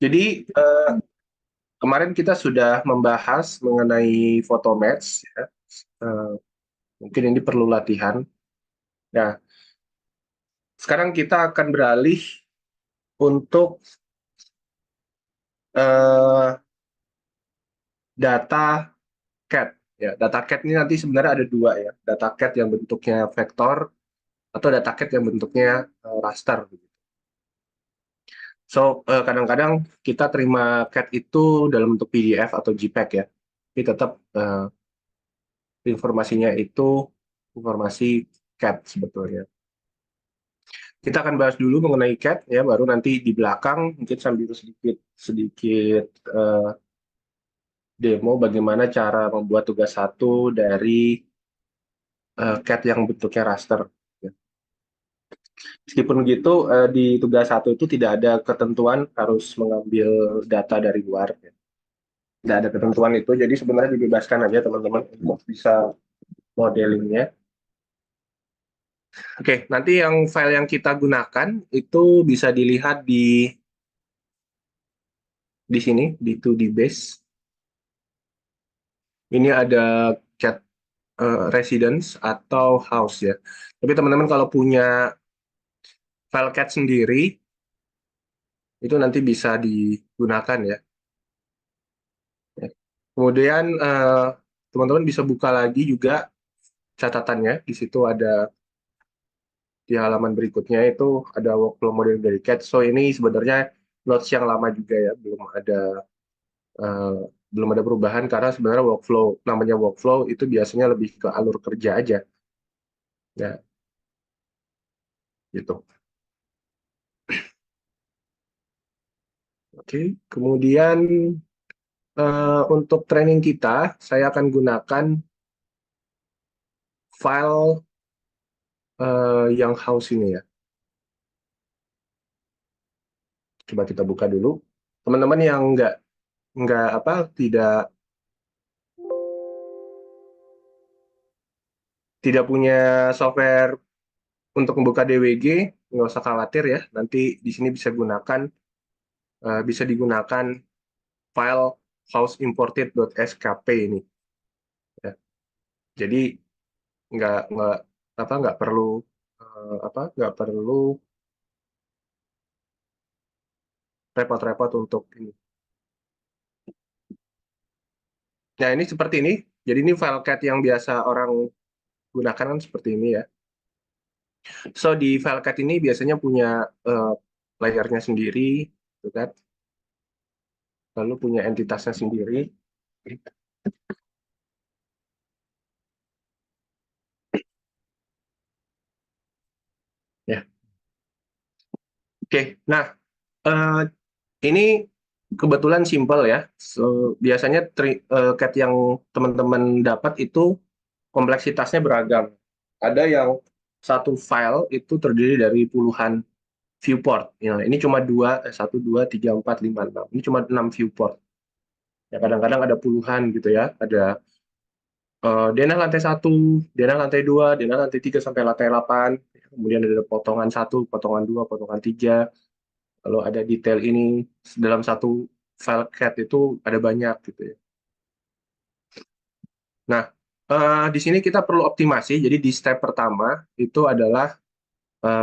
Jadi kemarin kita sudah membahas mengenai photomatch, ya. Eh, Mungkin ini perlu latihan. Nah, sekarang kita akan beralih untuk eh, data cat. Ya, data cat ini nanti sebenarnya ada dua ya. Data cat yang bentuknya vektor atau data cat yang bentuknya raster. So, kadang-kadang kita terima cat itu dalam bentuk PDF atau JPEG ya. Tapi tetap informasinya itu informasi cat sebetulnya. Kita akan bahas dulu mengenai CAT ya, baru nanti di belakang mungkin sambil sedikit sedikit demo bagaimana cara membuat tugas satu dari CAT yang bentuknya raster. Ya. Meskipun begitu, di tugas satu itu tidak ada ketentuan harus mengambil data dari luar. Ya. Tidak ada ketentuan itu, jadi sebenarnya dibebaskan aja teman-teman untuk bisa modelingnya. Oke, nanti yang file yang kita gunakan itu bisa dilihat di sini, di 2D base. Ini ada cat residence atau house ya. Tapi teman-teman kalau punya file cat sendiri, itu nanti bisa digunakan ya. Ya. Kemudian teman-teman bisa buka lagi juga catatannya. Di situ ada di halaman berikutnya itu ada workflow model dari cat. So ini sebenarnya notes yang lama juga ya, eh, belum ada perubahan karena sebenarnya workflow namanya workflow itu biasanya lebih ke alur kerja aja. Ya, gitu. Oke, kemudian untuk training kita, saya akan gunakan file yang house ini ya. Coba kita buka dulu. Teman-teman yang nggak apa tidak punya software untuk membuka DWG, nggak usah khawatir ya. Nanti di sini bisa digunakan file houseimported.skp ini. Ya. Jadi nggak nggak perlu nggak perlu repot-repot untuk ini. Nah, ini seperti ini. Jadi ini file cat yang biasa orang gunakan kan seperti ini ya. So, di file cat ini biasanya punya uh, layarnya sendiri, gitu kan? Lalu punya entitasnya sendiri. Ya, oke. Nah, uh, ini kebetulan simple ya. So, biasanya cat yang teman-teman dapat itu kompleksitasnya beragam. Ada yang satu file itu terdiri dari puluhan viewport. Ya, ini cuma satu, dua, tiga, empat, lima, enam. Ini cuma 6 viewport. Ya, kadang-kadang ada puluhan gitu ya. Ada denah lantai satu, denah lantai dua, denah lantai tiga sampai lantai 8. Kemudian ada potongan satu, potongan dua, potongan tiga. Lalu ada detail ini dalam satu file cat itu ada banyak gitu ya. Nah, di sini kita perlu optimasi. Jadi di step pertama itu adalah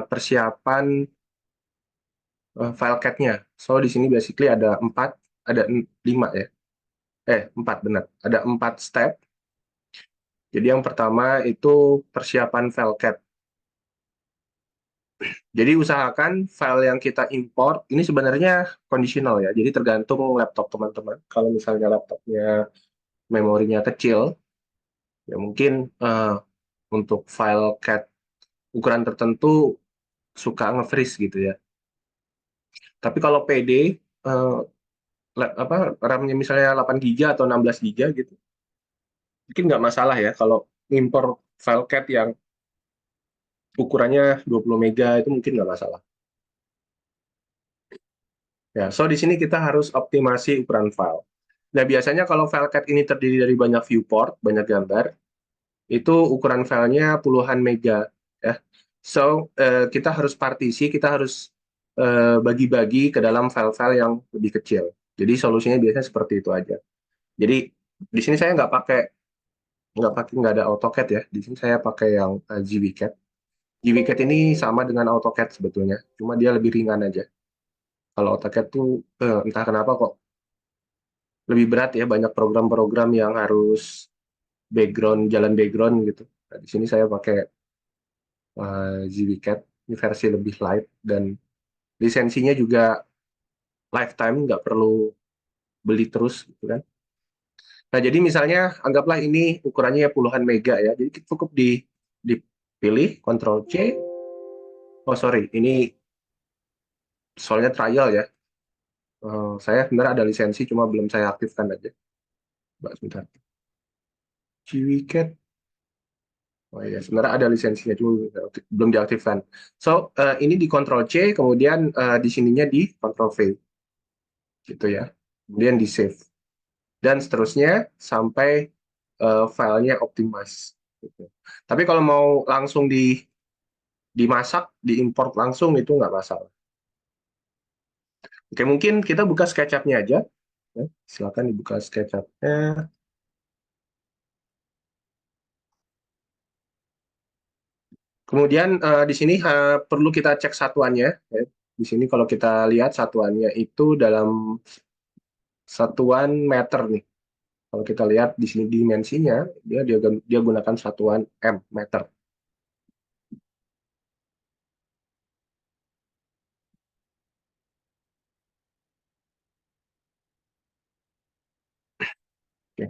persiapan file cat-nya. So di sini basically ada 5 ya. 4 benar. Ada 4 step. Jadi yang pertama itu persiapan file cat. Jadi usahakan file yang kita import ini sebenarnya conditional ya. Jadi tergantung laptop teman-teman. Kalau misalnya laptopnya memorinya kecil, ya mungkin untuk file cat ukuran tertentu suka nge-freeze gitu ya. Tapi kalau PD eh, RAM-nya misalnya 8 GB atau 16 GB gitu, mungkin nggak masalah ya kalau impor file cat yang ukurannya 20 mega itu mungkin nggak masalah. Ya, so di sini kita harus optimasi ukuran file. Nah, biasanya kalau file cat ini terdiri dari banyak viewport, banyak gambar, itu ukuran filenya puluhan mega. Ya. So, kita harus partisi, kita harus bagi-bagi ke dalam file-file yang lebih kecil. Jadi solusinya biasanya seperti itu aja. Jadi di sini saya nggak ada AutoCAD ya. Di sini saya pakai yang GWCAD. GWCAD ini sama dengan AutoCAD sebetulnya, cuma dia lebih ringan aja. Kalau AutoCAD tuh entah kenapa kok lebih berat ya, banyak program-program yang harus jalan background gitu. Nah, di sini saya pakai GWCAD, ini versi lebih light dan lisensinya juga lifetime, nggak perlu beli terus gitu kan. Nah, jadi misalnya anggaplah ini ukurannya ya puluhan mega ya. Jadi cukup dipilih Ctrl C. Oh sorry, ini soalnya trial ya. Saya sebenarnya ada lisensi cuma belum saya aktifkan aja. Mbak, sebentar. GWCAD. Oh iya, sebenarnya ada lisensinya cuma belum diaktifkan. So, ini di Ctrl C, kemudian di sininya di Ctrl V, gitu ya. Kemudian di save. Dan seterusnya sampai filenya optimize. Gitu. Tapi kalau mau langsung dimasak, diimport langsung itu nggak masalah. Oke, mungkin kita buka SketchUp-nya aja. Ya, silakan dibuka SketchUp-nya. Kemudian di sini perlu kita cek satuannya. Ya. Di sini kalau kita lihat satuannya itu dalam satuan meter nih. Kalau kita lihat di sini dimensinya, dia gunakan satuan meter. Oke.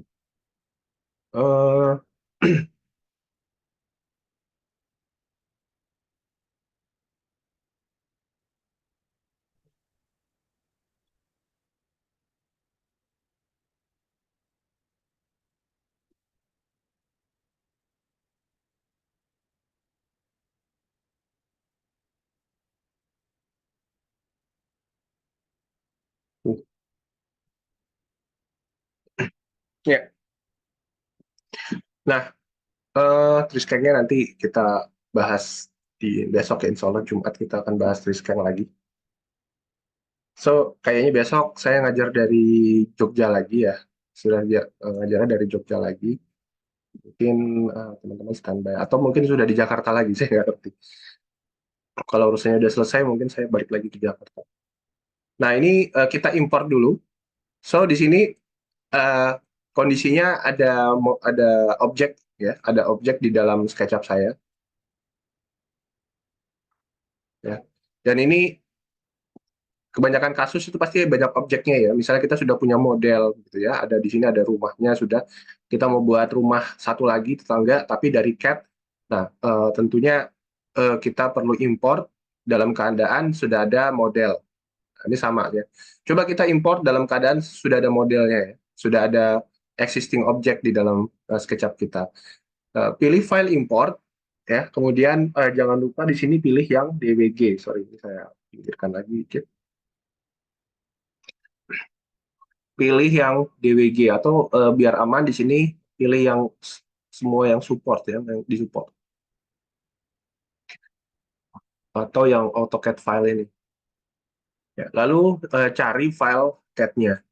Ya. Nah, Triskannya nanti kita bahas di besok ya, insya Allah Jumat kita akan bahas Triskan lagi. So, kayaknya besok saya ngajar dari Jogja lagi ya. Sudah ngajarnya dari Jogja lagi. Mungkin teman-teman standby. Atau mungkin sudah di Jakarta lagi, saya nggak ngerti. Kalau urusannya udah selesai, mungkin saya balik lagi ke Jakarta. Nah, ini kita import dulu. So, di sini eh, kondisinya ada objek ya, ada objek di dalam SketchUp saya ya. Dan ini kebanyakan kasus itu pasti banyak objeknya ya. Misalnya kita sudah punya model gitu ya, ada di sini ada rumahnya sudah. Kita mau buat rumah satu lagi tetangga tapi dari CAD. Nah, tentunya kita perlu import dalam keadaan sudah ada model. Nah, ini sama ya. Coba kita import dalam keadaan sudah ada modelnya ya. Sudah ada existing object di dalam SketchUp kita. Pilih file import ya. Kemudian jangan lupa di sini pilih yang DWG. Sorry, ini saya pinggirkan lagi dikit. Pilih yang DWG atau biar aman di sini pilih yang semua yang support ya, yang disupport atau yang AutoCAD file ini. Ya, lalu cari file CAD-nya.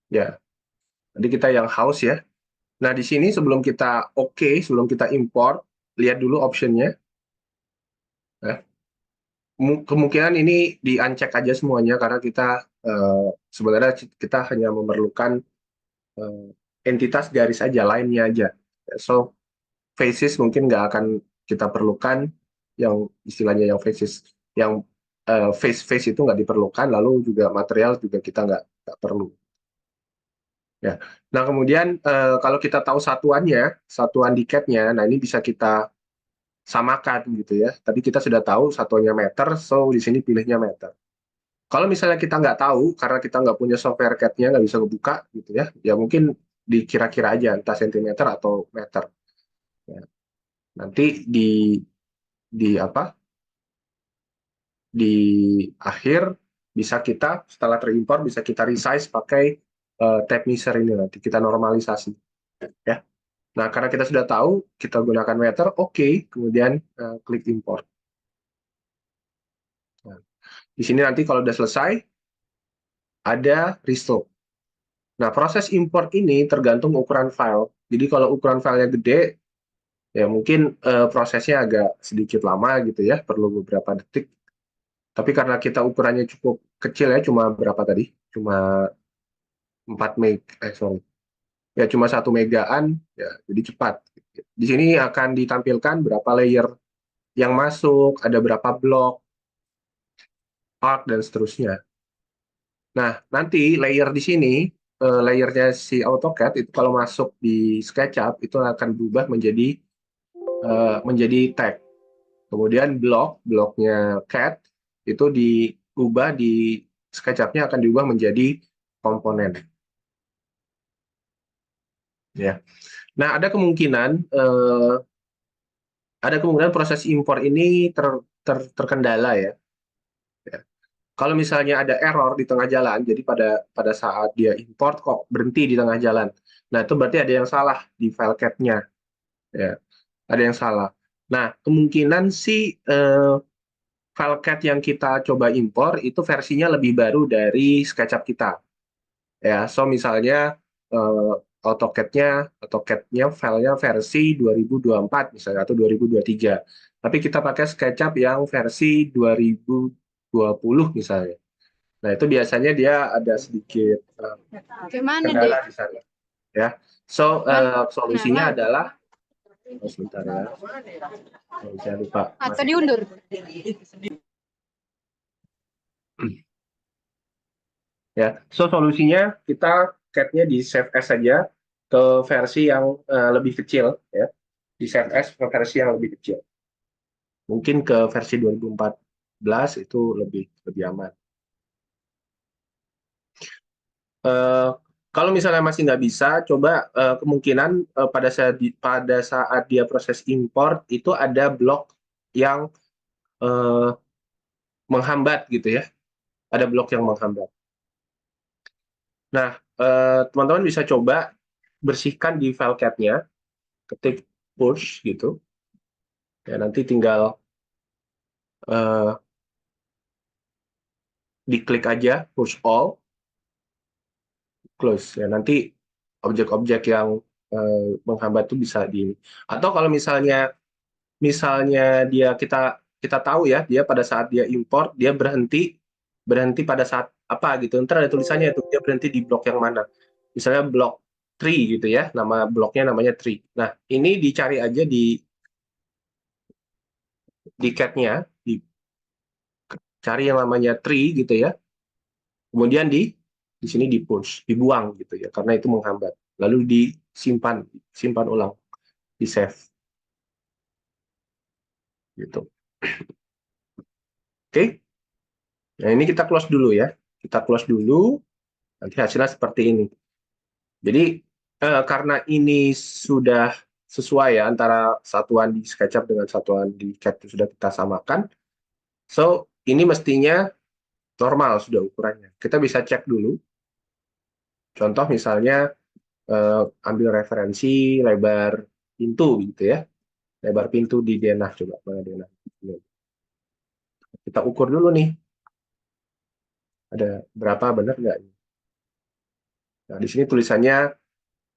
Ya, jadi kita yang house ya. Nah, di sini sebelum kita sebelum kita import, lihat dulu optionnya. Ya. Kemungkinan ini di-uncheck aja semuanya karena kita sebenarnya kita hanya memerlukan eh, entitas garis aja, line-nya aja. So, faces mungkin nggak akan kita perlukan, yang istilahnya yang faces, yang face itu nggak diperlukan, lalu juga material juga kita nggak perlu ya. Nah, kemudian kalau kita tahu satuannya, satuan di CAD-nya, nah ini bisa kita samakan gitu ya. Tadi kita sudah tahu satuannya meter, so di sini pilihnya meter. Kalau misalnya kita nggak tahu karena kita nggak punya software CAD-nya, nggak bisa ngebuka gitu ya, ya mungkin dikira-kira aja entah sentimeter atau meter ya. Nanti di apa, di akhir bisa kita setelah terimport bisa kita resize pakai tape measure ini, nanti kita normalisasi ya. Nah, karena kita sudah tahu kita gunakan meter, kemudian klik import. Di sini nanti kalau udah selesai, ada restore. Nah, proses import ini tergantung ukuran file. Jadi kalau ukuran filenya gede, ya mungkin prosesnya agak sedikit lama gitu ya, perlu beberapa detik. Tapi karena kita ukurannya cukup kecil ya, cuma berapa tadi? Cuma 4 meg, sorry. Ya cuma 1 megaan, ya jadi cepat. Di sini akan ditampilkan berapa layer yang masuk, ada berapa blok, arc, dan seterusnya. Nah, nanti layer di sini, layernya si AutoCAD itu kalau masuk di SketchUp itu akan berubah menjadi tag. Kemudian bloknya CAD itu diubah di SketchUp-nya akan diubah menjadi komponen. Ya. Nah, ada kemungkinan proses impor ini terkendala ya. Ya. Kalau misalnya ada error di tengah jalan, jadi pada saat dia import kok berhenti di tengah jalan. Nah, itu berarti ada yang salah di file CAD-nya. Ya, ada yang salah. Nah, kemungkinan sih file CAD yang kita coba impor itu versinya lebih baru dari SketchUp kita. Ya, so misalnya AutoCAD-nya filenya versi 2024 misalnya atau 2023. Tapi kita pakai SketchUp yang versi 2020 misalnya. Nah, itu biasanya dia ada sedikit Gimana, Dek? kendala di sana, ya. So, solusinya adalah sebentar ya. Saya lupa. Atau diundur? Ya, so solusinya kita CAD-nya di save as saja ke versi yang lebih kecil, ya. Di save as ke versi yang lebih kecil. Mungkin ke versi 2014 itu lebih aman. Eh, kalau misalnya masih nggak bisa, coba kemungkinan pada saat dia proses import itu ada blok yang eh, menghambat gitu ya, ada blok yang menghambat. Nah, teman-teman bisa coba bersihkan di file CAD-nya, ketik push gitu, ya nanti tinggal eh, diklik aja push all, close ya nanti objek-objek yang menghambat itu bisa di. Atau kalau misalnya kita kita tahu ya dia pada saat dia import dia berhenti pada saat apa gitu, ntar ada tulisannya itu dia berhenti di blok yang mana, misalnya blok tree gitu ya, nama bloknya namanya tree. Nah, ini dicari aja di CAD-nya, dicari yang namanya tree gitu ya, kemudian di sini di push, dibuang gitu ya karena itu menghambat, lalu simpan ulang, di save gitu. Oke. Nah, ini kita close dulu ya, kita close dulu, nanti hasilnya seperti ini. Jadi karena ini sudah sesuai ya antara satuan di SketchUp dengan satuan di CAD itu sudah kita samakan, so ini mestinya normal sudah ukurannya. Kita bisa cek dulu. Contoh misalnya ambil referensi lebar pintu gitu ya, lebar pintu di denah, coba mana denah. Kita ukur dulu nih, ada berapa, benar nggak? Nah, di sini tulisannya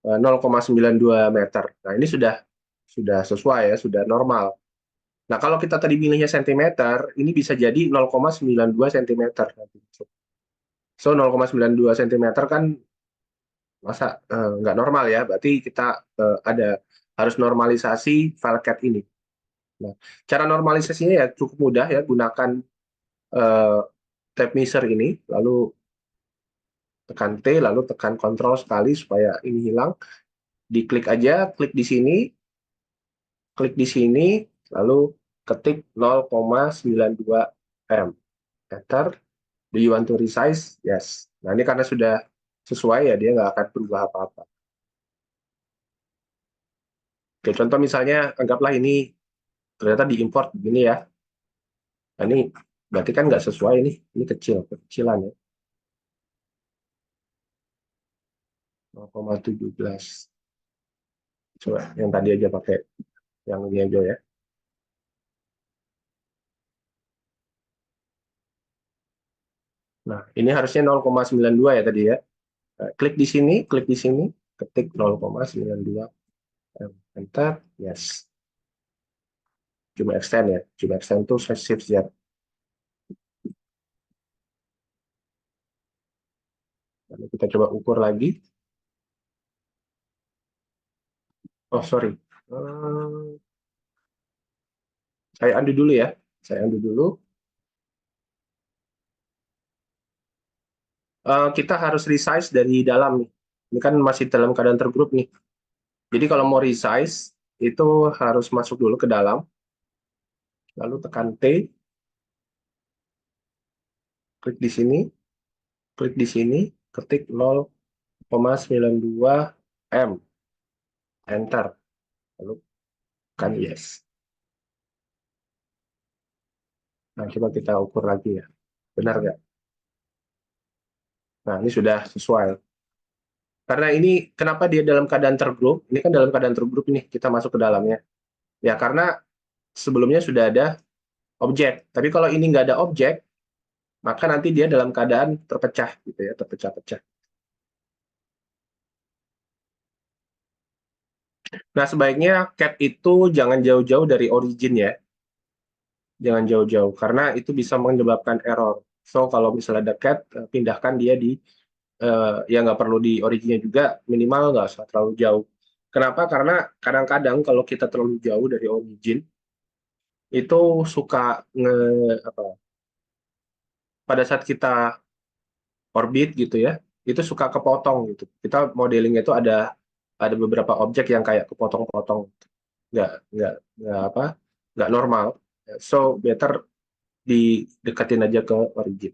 0,92 meter. Nah, ini sudah sesuai ya, sudah normal. Nah, kalau kita tadi milihnya sentimeter, ini bisa jadi 0,92 cm. So, 0,92 cm kan masa nggak normal ya, berarti kita harus normalisasi file CAD ini. Nah, cara normalisasinya ya cukup mudah ya, gunakan eh, tape measure ini, lalu tekan T, lalu tekan Ctrl sekali supaya ini hilang. Diklik aja, klik di sini, lalu ketik 0,92 m. Enter. Do you want to resize? Yes. Nah, ini karena sudah sesuai ya, dia nggak akan berubah apa-apa. Oke, contoh misalnya, anggaplah ini ternyata diimport begini ya. Nah, ini berarti kan nggak sesuai ini kecilan ya. 0,17. Coba yang tadi aja pakai yang ini aja ya. Nah, ini harusnya 0,92 ya tadi ya. Nah, klik di sini, ketik 0,92. Enter, yes. Cuma extend ya. Cuma extend tuh shift Z. Lalu kita coba ukur lagi. Oh, sorry. Eh, saya undo dulu ya. Saya undo dulu. Kita harus resize dari dalam nih. Ini kan masih dalam keadaan tergrup nih. Jadi kalau mau resize, itu harus masuk dulu ke dalam. Lalu tekan T, klik di sini, klik di sini, ketik 0,92 M. Enter. Lalu tekan yes. Nah, coba kita ukur lagi ya. Benar nggak? Nah, ini sudah sesuai. Karena ini, kenapa dia dalam keadaan tergrup? Ini kan dalam keadaan tergrup nih, kita masuk ke dalamnya. Ya, karena sebelumnya sudah ada objek. Tapi kalau ini nggak ada objek, maka nanti dia dalam keadaan terpecah, gitu ya, terpecah-pecah. Nah, sebaiknya cat itu jangan jauh-jauh dari origin ya. Jangan jauh-jauh, karena itu bisa menyebabkan error. So, kalau misalnya ada cat, pindahkan dia di, ya nggak perlu di originnya juga, minimal nggak usah terlalu jauh. Kenapa? Karena kadang-kadang kalau kita terlalu jauh dari origin, itu suka nge, apa, pada saat kita orbit gitu ya, itu suka kepotong gitu. Kita modelingnya itu ada beberapa objek yang kayak kepotong-potong, nggak apa, nggak normal. So better didekatin aja ke origin.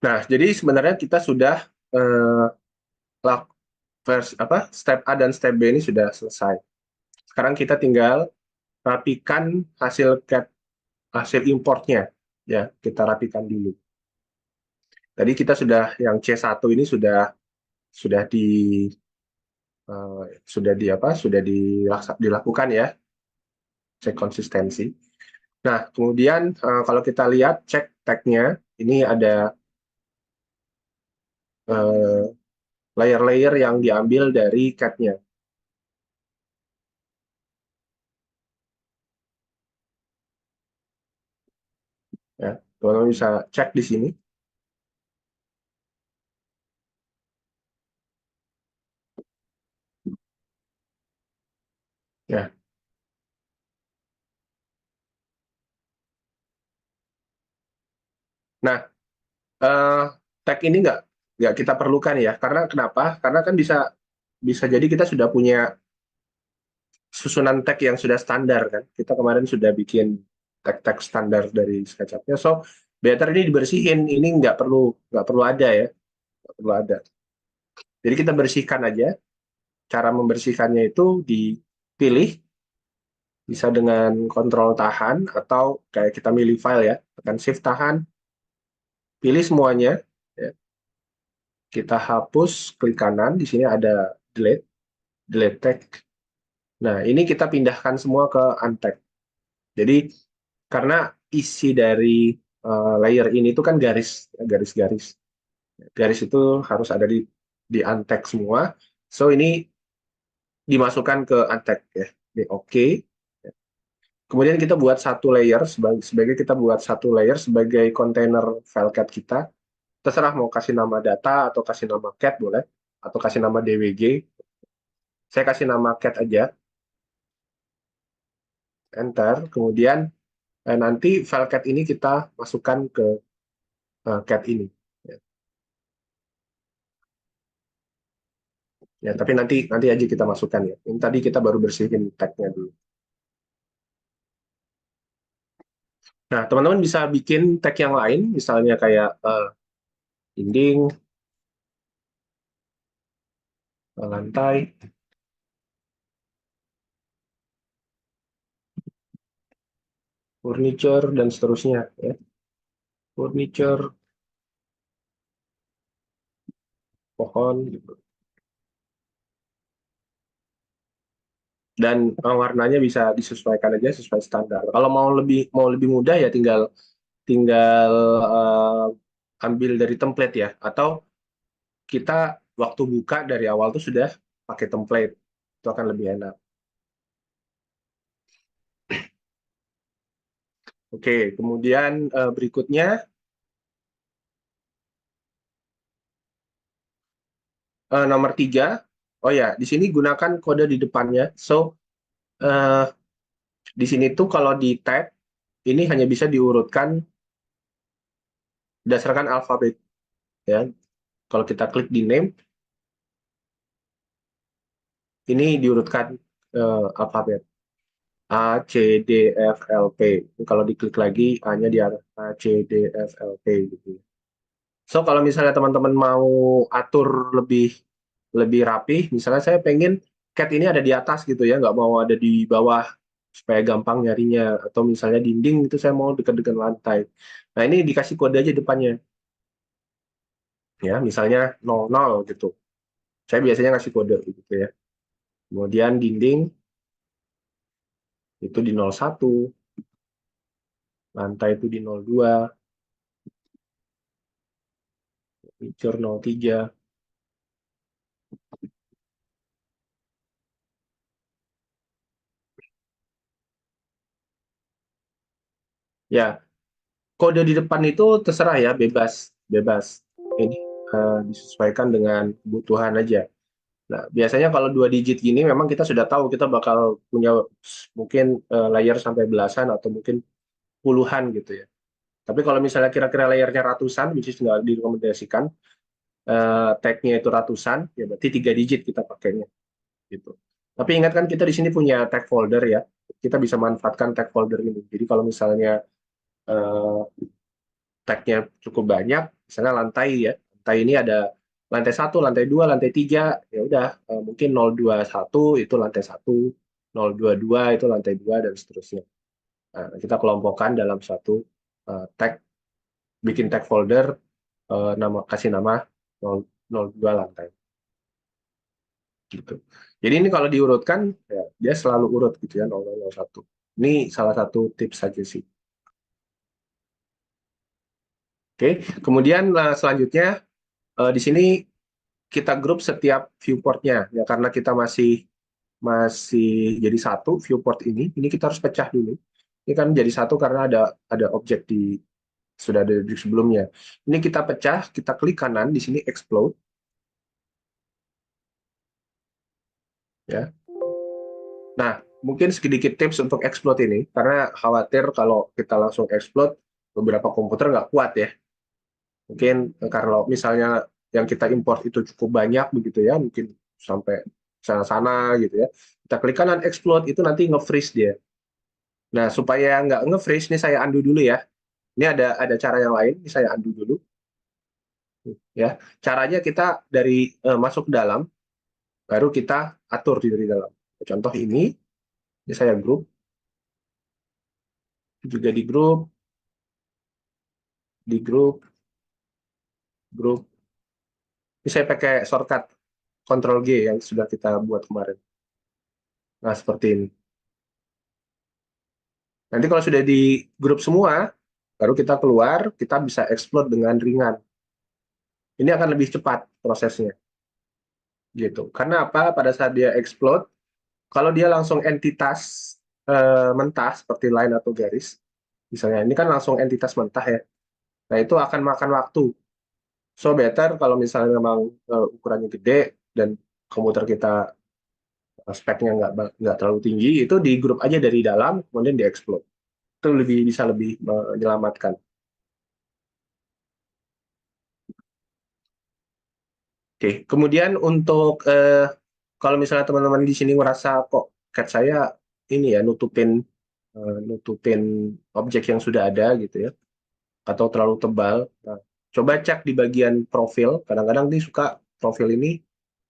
Nah, jadi sebenarnya kita sudah eh, step A dan step B ini sudah selesai. Sekarang kita tinggal rapikan hasil importnya, ya kita rapikan dulu. Tadi kita sudah yang C1 ini sudah di dilakukan ya, cek konsistensi. Nah, kemudian kalau kita lihat cek tag-nya, ini ada layer-layer yang diambil dari cat-nya. Ya, teman-teman bisa cek di sini. Ya, nah, eh, tag ini nggak kita perlukan ya. Karena kenapa? Karena kan bisa bisa jadi kita sudah punya susunan tag yang sudah standar kan. Kita kemarin sudah bikin tag-tag standar dari SketchUp-nya. So, better ini dibersihin. Ini nggak perlu ada ya, nggak perlu ada. Jadi kita bersihkan aja. Cara membersihkannya itu dipilih, bisa dengan kontrol tahan atau kayak kita milih file ya, tekan shift tahan, pilih semuanya, ya. Kita hapus, klik kanan, di sini ada delete, delete tag. Nah, ini kita pindahkan semua ke untag. Jadi karena isi dari layer ini itu kan garis, garis-garis. Garis itu harus ada di untag semua. So ini dimasukkan ke untag ya. Ini oke. Kemudian kita buat satu layer sebagai kita buat satu layer sebagai kontainer file cat kita. Terserah mau kasih nama data atau kasih nama cat boleh, atau kasih nama DWG. Saya kasih nama cat aja, enter. Kemudian nanti file cat ini kita masukkan ke cat ini. Ya, ya, tapi nanti nanti aja kita masukkan ya. Ini tadi kita baru bersihin tag-nya dulu. Nah, teman-teman bisa bikin tag yang lain, misalnya kayak dinding, lantai, furniture, dan seterusnya. Ya. Furniture, pohon, gitu. dan warnanya bisa disesuaikan aja sesuai standar. Kalau mau lebih mudah ya tinggal tinggal ambil dari template ya, atau kita waktu buka dari awal tuh sudah pakai template, itu akan lebih enak. Oke, kemudian berikutnya nomor 3. Oh ya, di sini gunakan kode di depannya. So, eh, di sini tuh kalau di tab ini hanya bisa diurutkan berdasarkan alfabet ya. Kalau kita klik di name, ini diurutkan alfabet A, C, D, F, L, P. Kalau diklik lagi, A-nya di atas A, C, D, F, L, P gitu. So, kalau misalnya teman-teman mau atur lebih lebih rapih, misalnya saya pengen cat ini ada di atas gitu ya, nggak mau ada di bawah supaya gampang nyarinya. Atau misalnya dinding itu saya mau dekat-dekat lantai. Nah, ini dikasih kode aja depannya. Ya, misalnya 00 gitu. Saya biasanya ngasih kode gitu ya. Kemudian dinding itu di 01, lantai itu di 02, feature 03. Ya, kode di depan itu terserah ya, bebas, bebas. Ini disesuaikan dengan kebutuhan aja. Nah, biasanya kalau 2 digit gini memang kita sudah tahu kita bakal punya mungkin layer sampai belasan atau mungkin puluhan gitu ya. Tapi kalau misalnya kira-kira layernya ratusan, which is nggak direkomendasikan, tag-nya itu ratusan, ya berarti 3 digit kita pakainya gitu. Tapi ingat kan kita di sini punya tag folder ya, kita bisa manfaatkan tag folder ini. Jadi kalau misalnya eh, tag-nya cukup banyak, misalnya lantai ya, lantai ini ada lantai 1, lantai 2, lantai 3, ya udah mungkin 021 itu lantai 1, 022 itu lantai 2 dan seterusnya. Nah, kita kelompokkan dalam satu tag, bikin tag folder, kasih nama 002 lantai gitu. Jadi ini kalau diurutkan ya dia selalu urut gitu ya 0001. Ini salah satu tips saja sih. Oke, kemudian selanjutnya di sini kita grup setiap viewportnya ya, karena kita masih masih jadi satu viewport ini kita harus pecah dulu. Ini kan jadi satu karena ada objek sudah ada di sebelumnya. Ini kita pecah, kita klik kanan di sini explode ya. Nah, mungkin sedikit tips untuk explode ini karena khawatir kalau kita langsung explode beberapa komputer nggak kuat ya. Mungkin kalau misalnya yang kita import itu cukup banyak begitu ya, mungkin sampai sana-sana gitu ya. Kita klik kanan explode itu nanti nge-freeze dia. Nah, supaya nggak nge-freeze, ini saya undo dulu ya. Ini ada cara yang lain, ini saya undo dulu. Ya, caranya kita dari masuk ke dalam, baru kita atur dari dalam. Contoh ini saya grup, juga di grup. Ini saya pakai shortcut Ctrl G yang sudah kita buat kemarin. Nah, seperti ini. Nanti kalau sudah di grup semua, baru kita keluar, kita bisa explode dengan ringan. Ini akan lebih cepat prosesnya. Gitu. Karena apa? Pada saat dia explode, kalau dia langsung entitas mentah seperti line atau garis, misalnya ini kan langsung entitas mentah ya. Nah, itu akan makan waktu. So better kalau misalnya memang ukurannya gede dan komputer kita speknya nggak terlalu tinggi, itu di grup aja dari dalam, kemudian di-explode. Itu bisa lebih menyelamatkan. Oke, kemudian untuk kalau misalnya teman-teman di sini ngerasa kok CAD saya ini ya nutupin objek yang sudah ada gitu ya, atau terlalu tebal. Nah, coba cek di bagian profil. Kadang-kadang dia suka profil ini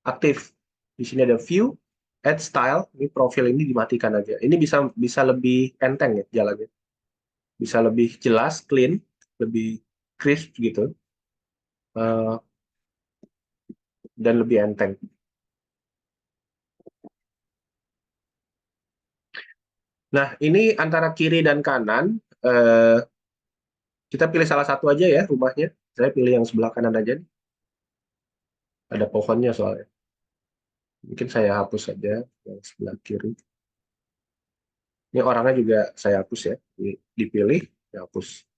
aktif. Di sini ada view, add style. Ini profil ini dimatikan aja. Ini bisa bisa lebih enteng ya jalannya. Bisa lebih jelas, clean, lebih crisp gitu, eh, dan lebih enteng. Nah, ini antara kiri dan kanan, kita pilih salah satu aja ya rumahnya. Saya pilih yang sebelah kanan aja. Ada pohonnya soalnya. Mungkin saya hapus saja yang sebelah kiri. Ini orangnya juga saya hapus ya. Dipilih, saya hapus.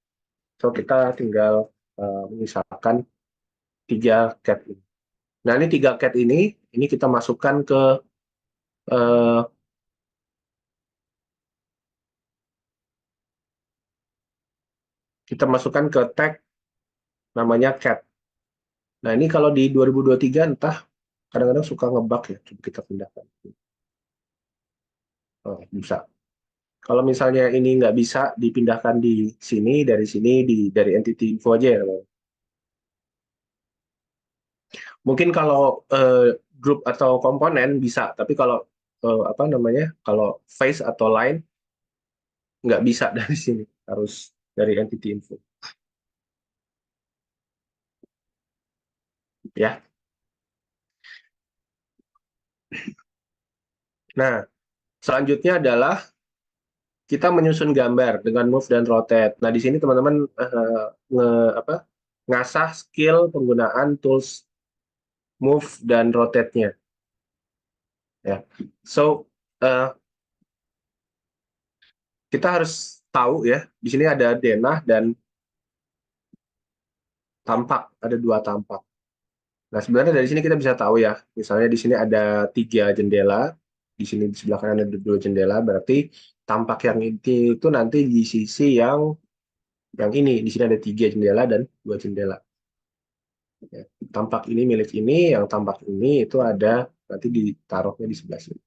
So, kita tinggal menyisakan 3 cat ini. Nah, ini 3 cat ini kita masukkan ke eh, kita masukkan ke tag namanya cat. Nah, ini kalau di 2023 entah kadang-kadang suka ngebug ya. Coba kita pindahkan. Oh, bisa. Kalau misalnya ini nggak bisa dipindahkan di sini, dari sini, dari entity info aja ya. Mungkin kalau grup atau komponen bisa, tapi kalau apa namanya, kalau face atau line nggak bisa dari sini, harus dari entity info. Ya. Nah, selanjutnya adalah kita menyusun gambar dengan move dan rotate. Nah, di sini teman-teman apa, ngasah skill penggunaan tools move dan rotate-nya. Ya. So, eh, kita harus tahu ya, di sini ada denah dan tampak, ada 2 tampak. Nah, sebenarnya dari sini kita bisa tahu ya, misalnya di sini ada 3 jendela, di sini di sebelah kanan ada 2 jendela, berarti tampak yang ini itu nanti di sisi yang ini, di sini ada 3 jendela dan 2 jendela. Ya, tampak ini milik ini, yang tampak ini itu ada nanti ditaruhnya di sebelah sini.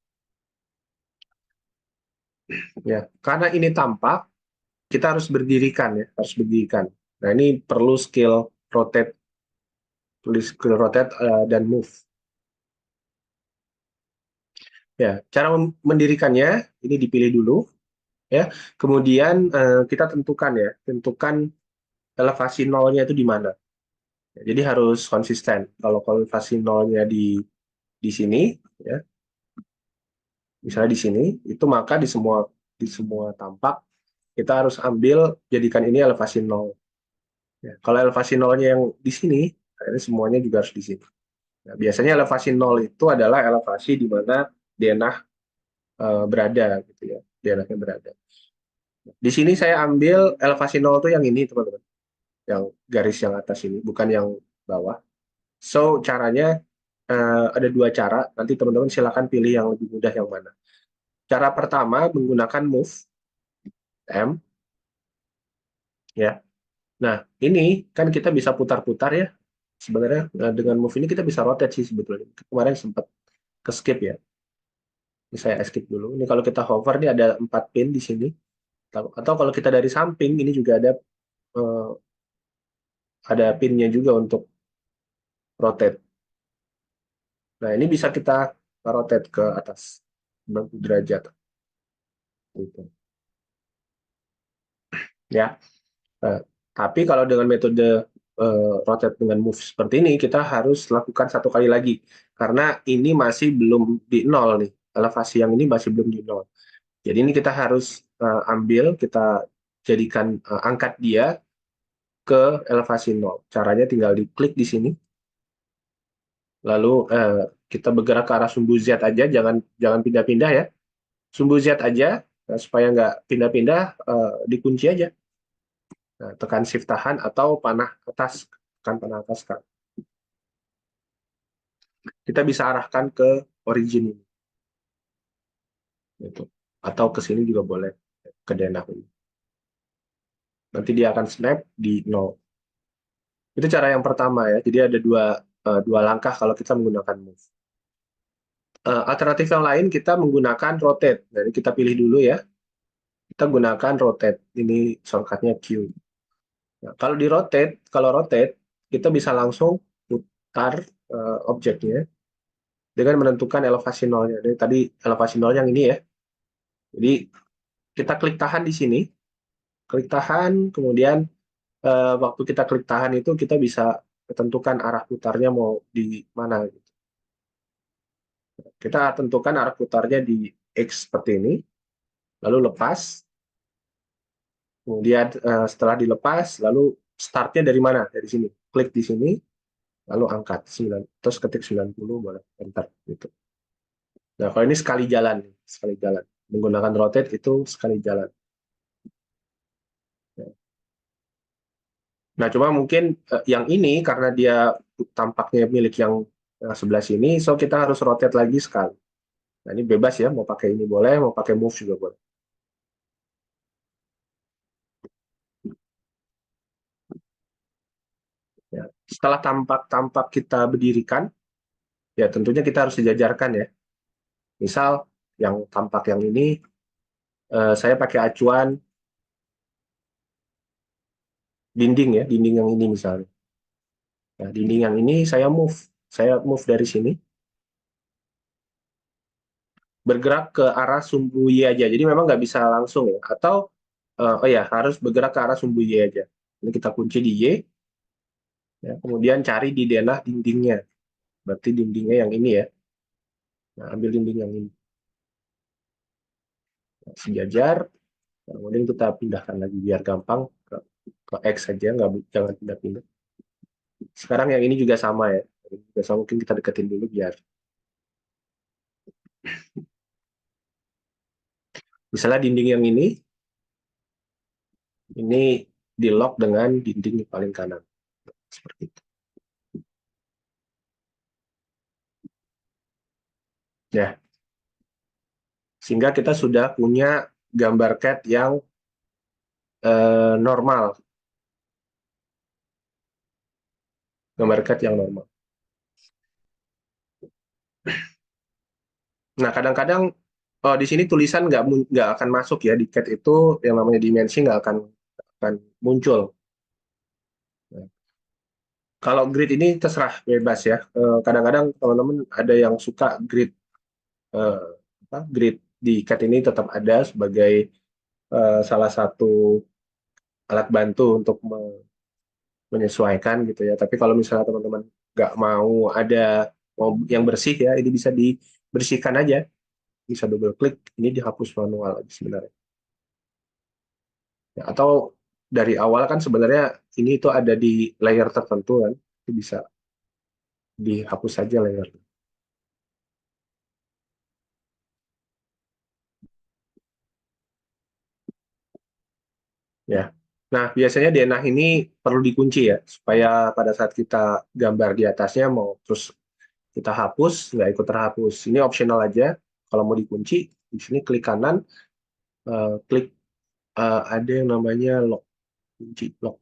Ya, karena ini tampak, kita harus berdirikan ya, harus berdirikan. Nah, ini perlu skill rotate, tulis skill rotate dan move. Ya, cara mendirikannya ini dipilih dulu ya. Kemudian kita tentukan elevasi nolnya itu di mana. Ya, jadi harus konsisten. Kalau elevasi nolnya di sini, ya, misalnya di sini, itu maka di semua tampak kita harus ambil jadikan ini elevasi nol. Ya, kalau elevasi nolnya yang di sini, ini semuanya juga harus di sini. Nah, biasanya elevasi nol itu adalah elevasi di mana denah berada, gitu ya, denahnya berada. Di sini saya ambil elevasi nol itu yang ini, teman-teman. Yang garis yang atas ini, bukan yang bawah. So, caranya ada 2 cara. Nanti teman-teman silakan pilih yang lebih mudah yang mana. Cara pertama menggunakan move M, ya. Nah, ini kan kita bisa putar-putar ya. Sebenarnya dengan move ini kita bisa rotate sih sebetulnya. Kemarin sempat ke skip ya. Ini saya skip dulu. Ini kalau kita hover ini ada 4 pin di sini. Atau kalau kita dari samping ini juga ada pinnya juga untuk rotate. Nah, ini bisa kita rotate ke atas 90 derajat. Gitu. Ya. Nah, tapi kalau dengan metode rotate dengan move seperti ini, kita harus lakukan 1 kali lagi. Karena ini masih belum di nol nih. Elevasi yang ini masih belum di nol. Jadi ini kita harus kita jadikan, angkat dia ke elevasi nol. Caranya tinggal diklik di sini, lalu kita bergerak ke arah sumbu Z aja, jangan jangan pindah-pindah ya. Sumbu Z aja, supaya nggak pindah-pindah, dikunci aja. Nah, tekan shift tahan atau panah atas, tekan panah atas kan. Kita bisa arahkan ke origin ini, gitu. Atau ke sini juga boleh, ke denah ini. Nanti dia akan snap di nol. Itu cara yang pertama ya. Jadi ada dua langkah kalau kita menggunakan move. Alternatif yang lain kita menggunakan rotate. Jadi kita pilih dulu ya. Kita gunakan rotate. Ini shortcutnya Q. Nah, kalau rotate kita bisa langsung putar objeknya dengan menentukan elevasi nolnya. Jadi tadi elevasi nol yang ini ya. Jadi kita klik tahan di sini, klik tahan, kemudian waktu kita klik tahan itu kita bisa tentukan arah putarnya mau di mana. Kita tentukan arah putarnya di X seperti ini. lalu lepas, kemudian setelah dilepas, lalu startnya dari mana? Dari sini. Klik di sini, lalu angkat 9, terus ketik 90, boleh enter gitu. Nah, kalau ini sekali jalan. Menggunakan rotate itu sekali jalan. Nah, cuma mungkin yang ini karena dia tampaknya milik yang sebelah sini, so kita harus rotate lagi sekali. Nah, ini bebas ya, mau pakai ini boleh, mau pakai move juga boleh. Ya. Setelah tampak kita berdirikan, ya tentunya kita harus sejajarkan ya. Misal yang tampak yang ini, saya pakai acuan dinding ya, dinding yang ini misalnya. Nah, dinding yang ini saya move dari sini, bergerak ke arah sumbu Y aja. Jadi memang nggak bisa langsung ya. Atau, oh ya, harus bergerak ke arah sumbu Y aja. Ini kita kunci di Y, ya, kemudian cari di denah dindingnya. Berarti dindingnya yang ini ya. Nah, ambil dinding yang ini. Nah, sejajar, nah, kemudian kita pindahkan lagi biar gampang ke X saja, nggak jangan pindah-pindah. Sekarang yang ini juga sama ya. Ini juga sama, mungkin kita deketin dulu biar. Misalnya dinding yang ini di lock dengan dinding yang paling kanan. Seperti itu. Ya, sehingga kita sudah punya gambar CAD yang normal, gambar CAD yang normal. Nah, kadang-kadang di sini tulisan nggak akan masuk ya di CAD itu, yang namanya dimensi nggak akan muncul. Nah, kalau grid ini terserah bebas ya. Kadang-kadang teman-teman ada yang suka eh, grid di CAD ini tetap ada sebagai salah satu alat bantu untuk menyesuaikan gitu ya. Tapi kalau misalnya teman-teman nggak mau yang bersih ya, ini bisa dibersihkan aja, bisa double klik, ini dihapus manual sebenarnya. Ya, atau dari awal kan sebenarnya ini itu ada di layer tertentu kan, itu bisa dihapus saja layer. Ya. Nah, biasanya denah ini perlu dikunci ya, supaya pada saat kita gambar di atasnya mau terus kita hapus, nggak ikut terhapus. Ini optional aja. Kalau mau dikunci, di sini klik kanan, klik ada yang namanya lock, kunci lock.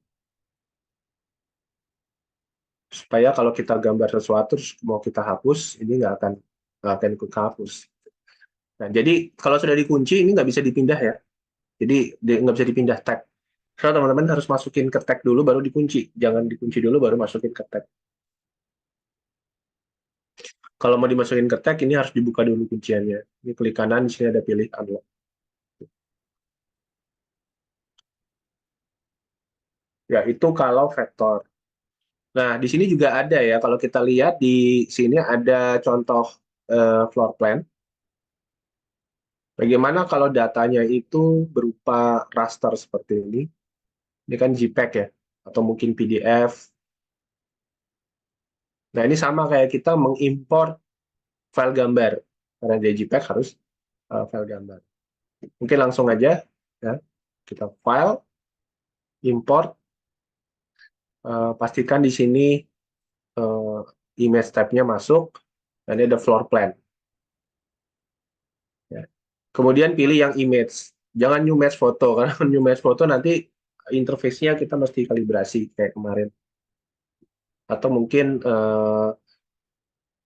Supaya kalau kita gambar sesuatu terus mau kita hapus, ini nggak akan ikut kehapus. Nah, jadi kalau sudah dikunci ini nggak bisa dipindah ya. Jadi nggak bisa dipindah tag. So, teman-teman harus masukin ke tag dulu baru dikunci. Jangan dikunci dulu baru masukin ke tag. Kalau mau dimasukin ke tag ini harus dibuka dulu kunciannya. Ini klik kanan, di sini ada pilih unlock. Ya, itu kalau vektor. Nah, di sini juga ada ya, kalau kita lihat di sini ada contoh floor plan. Bagaimana kalau datanya itu berupa raster seperti ini? Ini kan JPEG ya, atau mungkin PDF. Nah, ini sama kayak kita mengimport file gambar. Karena di JPEG harus file gambar. Mungkin langsung aja, ya. Kita file, import, pastikan di sini uh, image tab-nya masuk, dan ini ada floor plan. Ya. Kemudian pilih yang image. Jangan new match foto, karena new match foto nanti interface-nya kita mesti kalibrasi kayak kemarin. Atau mungkin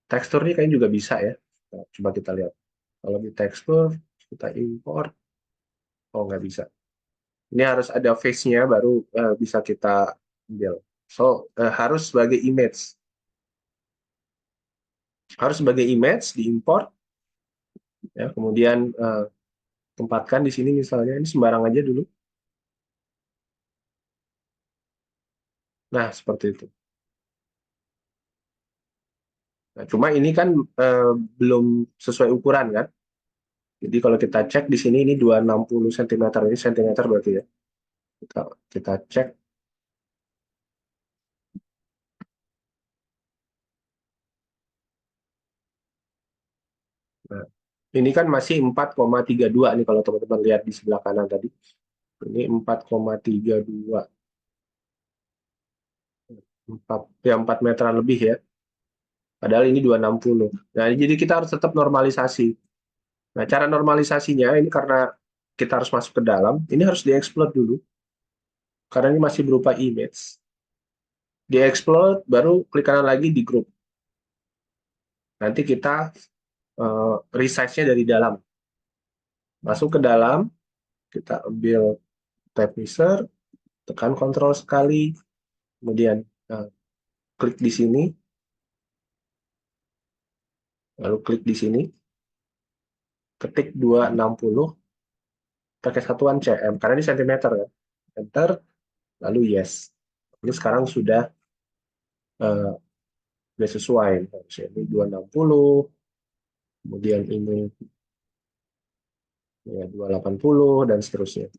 teksturnya kayaknya juga bisa ya. Nah, coba kita lihat. Kalau di tekstur, kita import, oh nggak bisa. Ini harus ada face-nya baru bisa kita ambil. So, harus sebagai image. Harus sebagai image, diimport, ya, kemudian tempatkan di sini misalnya, ini sembarang aja dulu. Nah, seperti itu. Nah, cuma ini kan belum sesuai ukuran kan. Jadi kalau kita cek di sini ini 260 cm, ini cm berarti ya. Kita cek. Nah, ini kan masih 4,32 nih kalau teman-teman lihat di sebelah kanan tadi. Ini 4,32. 4, ya 4 meteran lebih ya. Padahal ini 260. Nah, jadi kita harus tetap normalisasi. Nah, cara normalisasinya ini karena kita harus masuk ke dalam, ini harus diexplode dulu. Karena ini masih berupa image. Diexplode, baru klik kanan lagi di group. Nanti kita resize-nya dari dalam. Masuk ke dalam, kita ambil tab mixer, tekan Ctrl sekali, kemudian klik di sini, lalu klik di sini, ketik 260, pakai satuan cm, karena ini cm ya. Enter, lalu yes. Ini sekarang sudah sesuai. Ini 260, kemudian ini ya 280, dan seterusnya.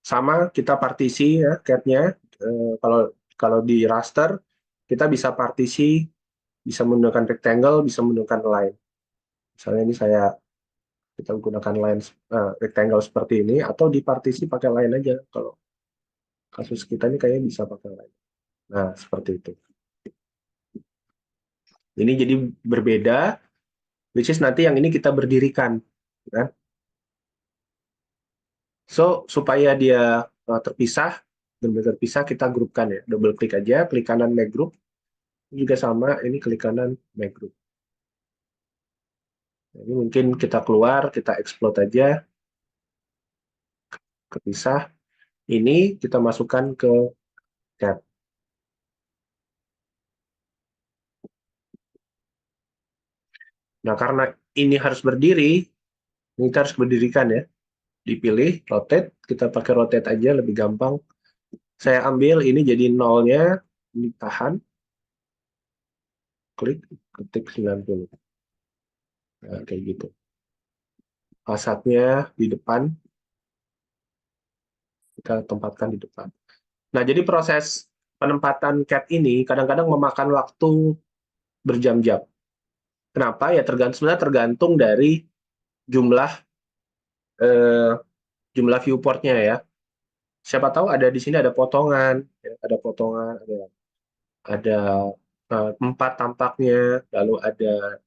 Sama kita partisi ya cat-nya. Kalau kalau di raster kita bisa partisi, bisa menggunakan rectangle, bisa menggunakan line. Misalnya ini kita gunakan line rectangle seperti ini, atau di partisi pakai line aja. Kalau kasus kita ini kayaknya bisa pakai line. Nah, seperti itu. Ini jadi berbeda, which is nanti yang ini kita berdirikan. Kan? So, supaya dia terpisah, benar-benar terpisah, kita grupkan ya. Double klik aja, klik kanan make group. Ini juga sama, ini klik kanan make group. Ini mungkin kita keluar, kita explode aja, kepisah. Ini kita masukkan ke cat. Nah, karena ini harus berdiri, ini kita harus berdirikan ya. Dipilih, rotate, kita pakai rotate aja, lebih gampang. Saya ambil, ini jadi nolnya, ini tahan, klik, ketik 90. Nah, kayak gitu. Fasadnya di depan, kita tempatkan di depan. Nah, jadi proses penempatan cat ini kadang-kadang memakan waktu berjam-jam. Kenapa? Ya sebenarnya tergantung dari jumlah eh, jumlah viewportnya ya. Siapa tahu ada di sini ada potongan, ya, ada potongan, ada 4 tampaknya, lalu ada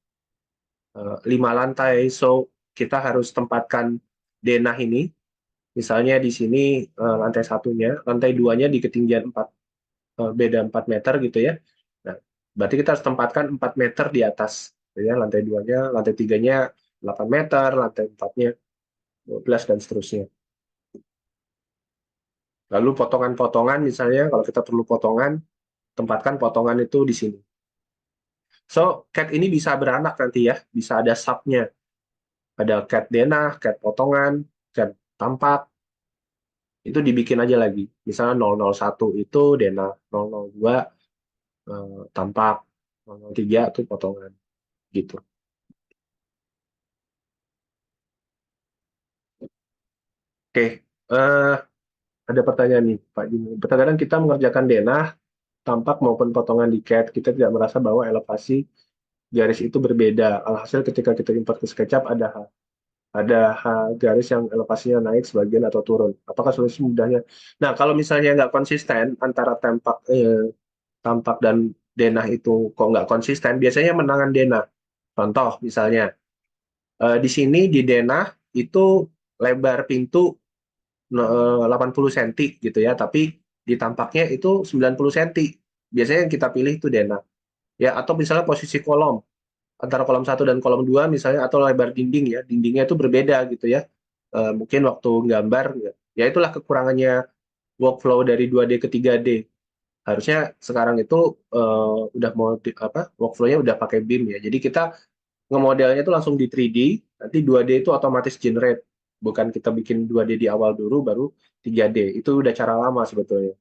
5 lantai. So kita harus tempatkan denah ini. Misalnya di sini lantai satunya, lantai duanya di ketinggian 4, beda 4 meter gitu ya. Nah, berarti kita harus tempatkan 4 meter di atas. Ya, lantai duanya, lantai tiganya 8 meter, lantai empatnya 12, dan seterusnya. Lalu potongan-potongan, misalnya kalau kita perlu potongan, tempatkan potongan itu di sini. So, cat ini bisa beranak nanti ya, bisa ada sub-nya. Ada cat denah, cat potongan, cat tampak, itu dibikin aja lagi. Misalnya 001 itu denah, 002 tampak, 003 itu potongan. Gitu. Oke, ada pertanyaan nih Pak Jimmy. Terkadang kita mengerjakan denah, tampak maupun potongan di CAD, kita tidak merasa bahwa elevasi garis itu berbeda. Alhasil ketika kita import ke SketchUp ada garis yang elevasinya naik sebagian atau turun. Apakah solusi mudahnya? Nah, kalau misalnya nggak konsisten antara tampak dan denah itu kok nggak konsisten, biasanya menangan denah. Contoh misalnya, di sini di denah itu lebar pintu 80 cm gitu ya, tapi di tampaknya itu 90 cm. Biasanya yang kita pilih itu denah. Ya, atau misalnya posisi kolom antara kolom satu dan kolom 2 misalnya, atau lebar dinding ya, dindingnya itu berbeda gitu ya. Mungkin waktu gambar ya itulah kekurangannya workflow dari 2D ke 3D. Harusnya sekarang itu udah mau workflow-nya udah pakai BIM ya. Jadi kita ngemodelnya itu langsung di 3D, nanti 2D itu otomatis generate. Bukan kita bikin 2D di awal dulu baru 3D. Itu udah cara lama sebetulnya.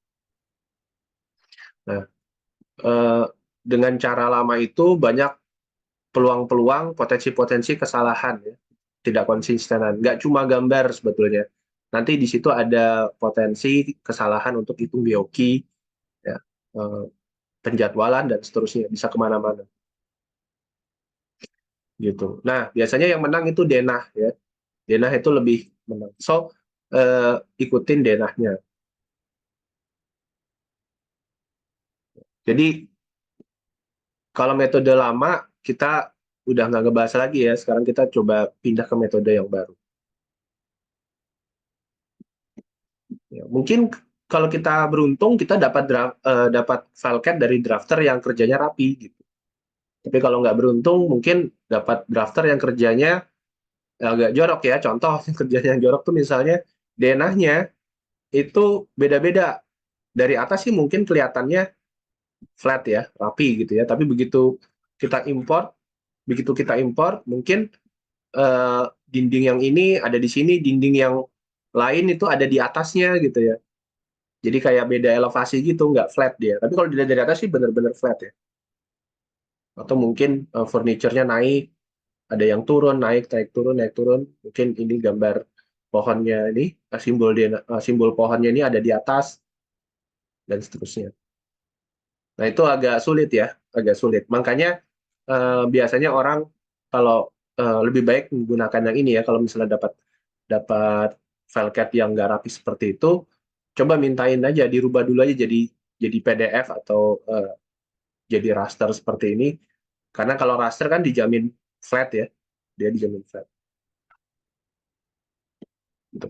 Nah, dengan cara lama itu banyak peluang-peluang, potensi-potensi kesalahan ya, tidak konsistenan. Nggak cuma gambar sebetulnya. Nanti di situ ada potensi kesalahan untuk hitung bioki, ya, eh, penjadwalan dan seterusnya, bisa kemana-mana gitu. Nah, biasanya yang menang itu denah ya. Denah itu lebih menang. So, ikutin denahnya. Jadi kalau metode lama kita udah nggak ngebahas lagi ya. Sekarang kita coba pindah ke metode yang baru. Ya, mungkin kalau kita beruntung kita dapat filecat dari drafter yang kerjanya rapi gitu. Tapi kalau nggak beruntung mungkin dapat drafter yang kerjanya agak jorok ya. Contoh yang kerjanya yang jorok tuh misalnya denahnya itu beda-beda. Dari atas sih mungkin kelihatannya flat ya, rapi gitu ya. Tapi begitu kita import mungkin dinding yang ini ada di sini, dinding yang lain itu ada di atasnya gitu ya. Jadi kayak beda elevasi gitu, nggak flat dia. Tapi kalau dilihat dari atas sih benar-benar flat ya. Atau mungkin furniture-nya naik, ada yang turun, naik, naik, turun, naik, turun. Mungkin ini gambar pohonnya ini, simbol pohonnya ini ada di atas, dan seterusnya. Nah, itu agak sulit ya, agak sulit. Makanya biasanya orang kalau lebih baik menggunakan yang ini ya, kalau misalnya dapat dapat filecat yang nggak rapi seperti itu, coba mintain aja, dirubah dulu aja jadi PDF atau jadi raster seperti ini. Karena kalau raster kan dijamin flat ya, dia dijamin flat. Gitu.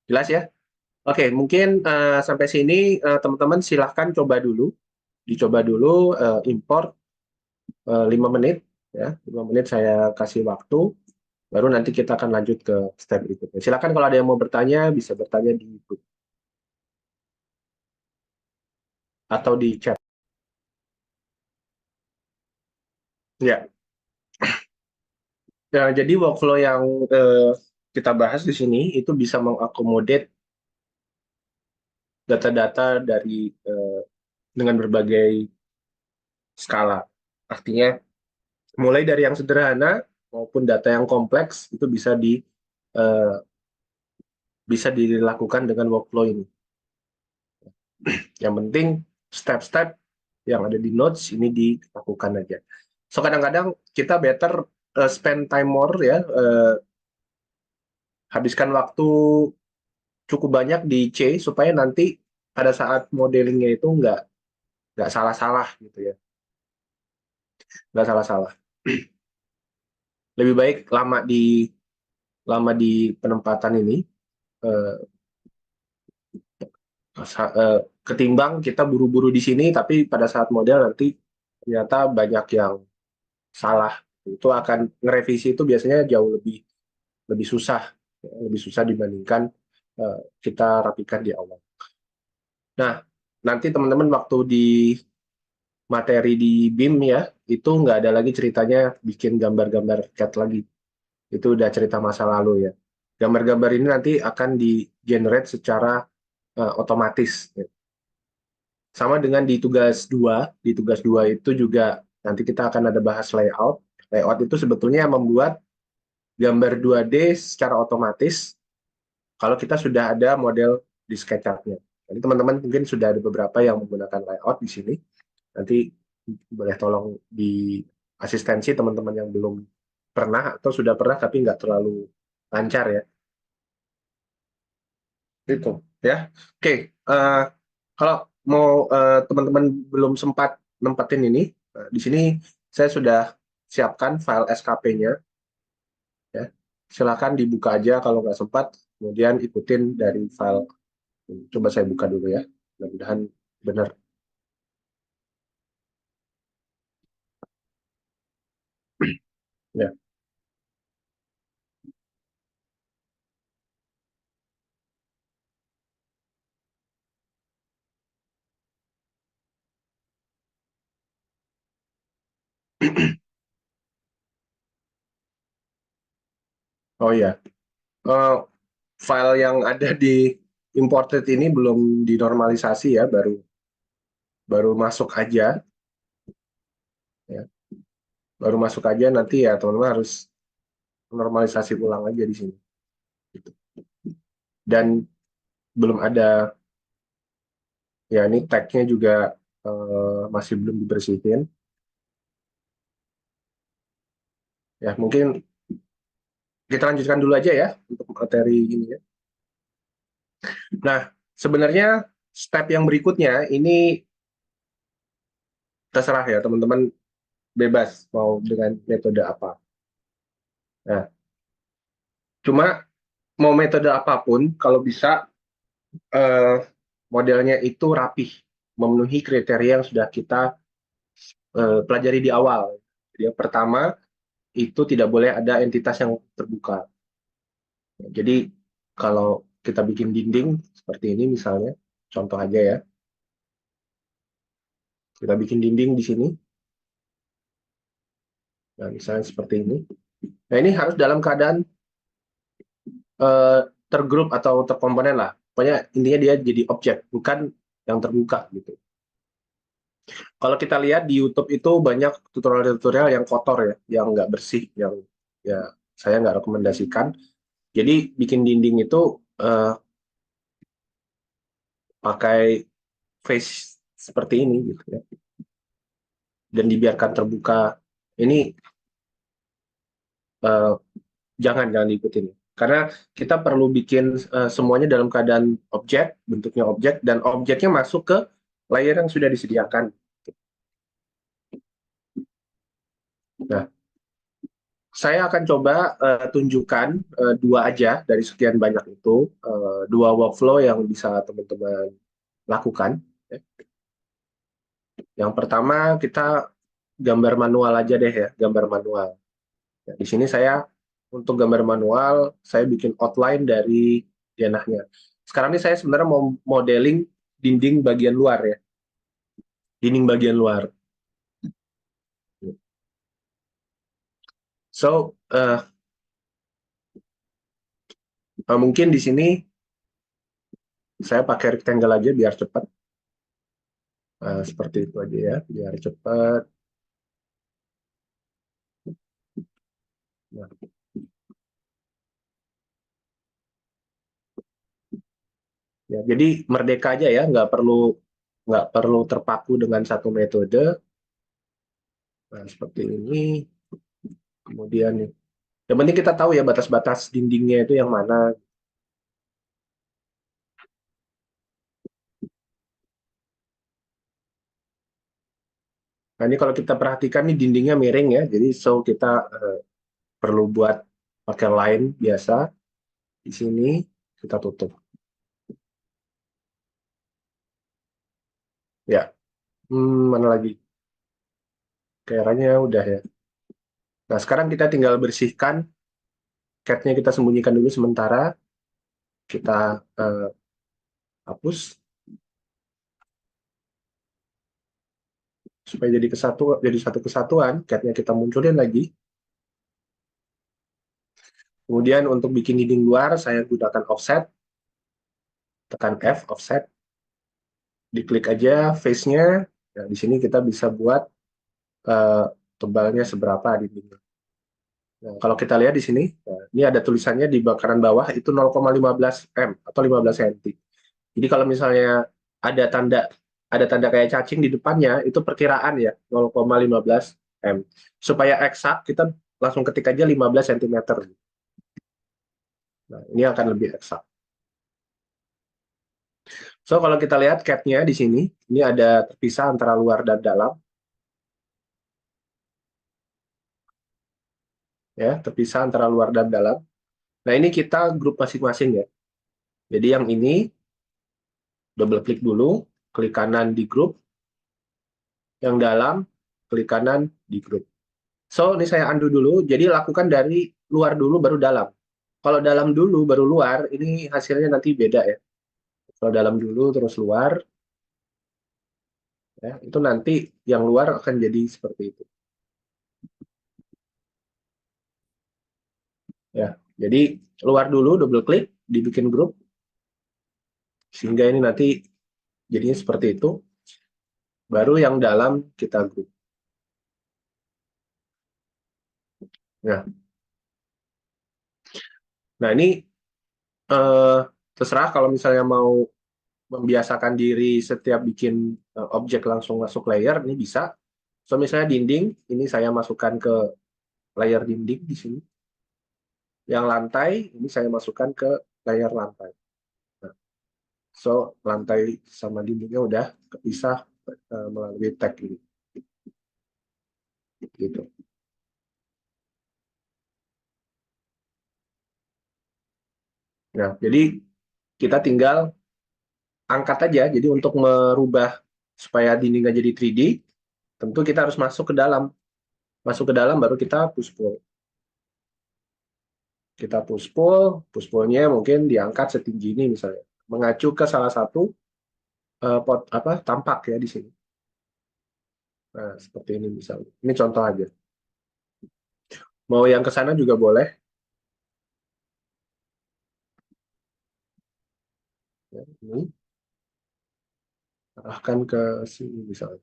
Jelas ya? Oke, mungkin sampai sini teman-teman silahkan coba dulu, dicoba dulu import 5 menit ya, 5 menit saya kasih waktu, baru nanti kita akan lanjut ke step berikutnya. Silakan kalau ada yang mau bertanya bisa bertanya di grup atau di chat. Ya, ya jadi workflow yang kita bahas di sini itu bisa mengakomodir data-data dari dengan berbagai skala. Artinya mulai dari yang sederhana maupun data yang kompleks itu eh, bisa dilakukan dengan workflow ini. Yang penting step-step yang ada di notes ini dilakukan aja. So kadang-kadang kita better spend time more ya, habiskan waktu cukup banyak di C supaya nanti pada saat modelingnya itu nggak salah-salah gitu ya, nggak salah-salah. Lebih baik lama di penempatan ini eh, ketimbang kita buru-buru di sini tapi pada saat model nanti ternyata banyak yang salah. Itu akan ngerevisi itu biasanya jauh lebih lebih susah, lebih susah dibandingkan kita rapikan di awal. Nah, nanti teman-teman waktu di materi di BIM ya, itu nggak ada lagi ceritanya bikin gambar-gambar CAD lagi. Itu udah cerita masa lalu ya. Gambar-gambar ini nanti akan di-generate secara otomatis. Ya. Sama dengan di tugas 2 itu juga nanti kita akan ada bahas layout. Layout itu sebetulnya yang membuat gambar 2D secara otomatis kalau kita sudah ada model di SketchUp-nya. Jadi teman-teman mungkin sudah ada beberapa yang menggunakan layout di sini. Nanti boleh tolong di asistensi teman-teman yang belum pernah atau sudah pernah tapi nggak terlalu lancar ya. Itu ya. Oke, kalau mau teman-teman belum sempat nempatin ini, di sini saya sudah siapkan file SKP-nya. Ya. Silakan dibuka aja kalau nggak sempat, kemudian ikutin dari file. Coba saya buka dulu ya. Mudah-mudahan benar. Ya. Oh ya, Eh, file yang ada di imported ini belum dinormalisasi ya, baru baru masuk aja. Ya. baru masuk aja nanti ya teman-teman harus normalisasi ulang aja di sini. Gitu. Dan belum ada, ya ini tag-nya juga masih belum dibersihin. Ya mungkin kita lanjutkan dulu aja ya untuk materi ini ya. Nah, sebenarnya step yang berikutnya ini terserah ya teman-teman, bebas mau dengan metode apa. Nah, cuma mau metode apapun kalau bisa eh, modelnya itu rapih, memenuhi kriteria yang sudah kita pelajari di awal. Jadi yang pertama itu tidak boleh ada entitas yang terbuka. Jadi kalau kita bikin dinding seperti ini misalnya, contoh aja ya, kita bikin dinding di sini, nah misalnya seperti ini. Nah ini harus dalam keadaan tergrup atau terkomponen lah. Pokoknya intinya dia jadi objek, bukan yang terbuka gitu. Kalau kita lihat di YouTube itu banyak tutorial-tutorial yang kotor ya, yang nggak bersih, yang ya saya nggak rekomendasikan. Jadi bikin dinding itu pakai face seperti ini gitu ya, dan dibiarkan terbuka. Ini eh, jangan diikutin, karena kita perlu bikin semuanya dalam keadaan objek, bentuknya objek, dan objeknya masuk ke layer yang sudah disediakan. Nah, saya akan coba tunjukkan dua aja dari sekian banyak itu, dua workflow yang bisa teman-teman lakukan. Yang pertama kita gambar manual aja deh ya, gambar manual. Nah, di sini saya untuk gambar manual saya bikin outline dari denahnya. Sekarang ini saya sebenarnya mau modeling dinding bagian luar ya, dinding bagian luar. So mungkin di sini saya pakai rectangle aja biar cepat. Seperti itu aja ya, biar cepat. Nah, ya, jadi merdeka aja ya, nggak perlu terpaku dengan satu metode. Nah, seperti ini. Kemudian yang penting kita tahu ya batas-batas dindingnya itu yang mana. Nah, ini kalau kita perhatikan nih dindingnya miring ya, jadi so kita perlu buat pakai line biasa di sini, kita tutup. Ya, mana lagi? Kayaknya udah ya. Nah, sekarang kita tinggal bersihkan, cat-nya kita sembunyikan dulu sementara, kita hapus supaya jadi satu kesatuan, cat-nya kita munculin lagi. Kemudian untuk bikin dinding luar, saya gunakan offset, tekan F, offset, diklik aja face-nya. Nah, di sini kita bisa buat eh, tebalnya seberapa dindingnya. Nah, kalau kita lihat di sini, nah, ini ada tulisannya di kanan bawah itu 0,15 m atau 15 cm. Jadi kalau misalnya ada tanda kayak cacing di depannya, itu perkiraan ya 0,15 m. Supaya eksak kita langsung ketik aja 15 cm. Nah, ini akan lebih eksak. So kalau kita lihat cat-nya di sini, ini ada terpisah antara luar dan dalam. Ya, terpisah antara luar dan dalam. Nah, ini kita grup masing-masing ya. Jadi yang ini double klik dulu, klik kanan di grup, yang dalam klik kanan di grup. So, ini saya undo dulu. Jadi lakukan dari luar dulu baru dalam. Kalau dalam dulu baru luar, ini hasilnya nanti beda ya. Kalau dalam dulu terus luar, ya, itu nanti yang luar akan jadi seperti itu. Ya, jadi luar dulu double klik, dibikin grup, sehingga ini nanti jadinya seperti itu. Baru yang dalam kita grup. Ya. Nah, ini eh, terserah kalau misalnya mau membiasakan diri setiap bikin objek langsung masuk layer, ini bisa. So, misalnya dinding, ini saya masukkan ke layer dinding di sini. Yang lantai, ini saya masukkan ke layer lantai. Nah, so, lantai sama dindingnya udah kepisah melalui tag ini. Gitu. Nah, jadi kita tinggal angkat aja. Jadi untuk merubah supaya dindingnya jadi 3D, tentu kita harus masuk ke dalam. Masuk ke dalam baru kita push pull. Kita push pullnya mungkin diangkat setinggi ini misalnya, mengacu ke salah satu tampak ya di sini. Nah, seperti ini misalnya. Ini contoh aja. Mau yang ke sana juga boleh. Ya, ini arahkan ke sini misalnya.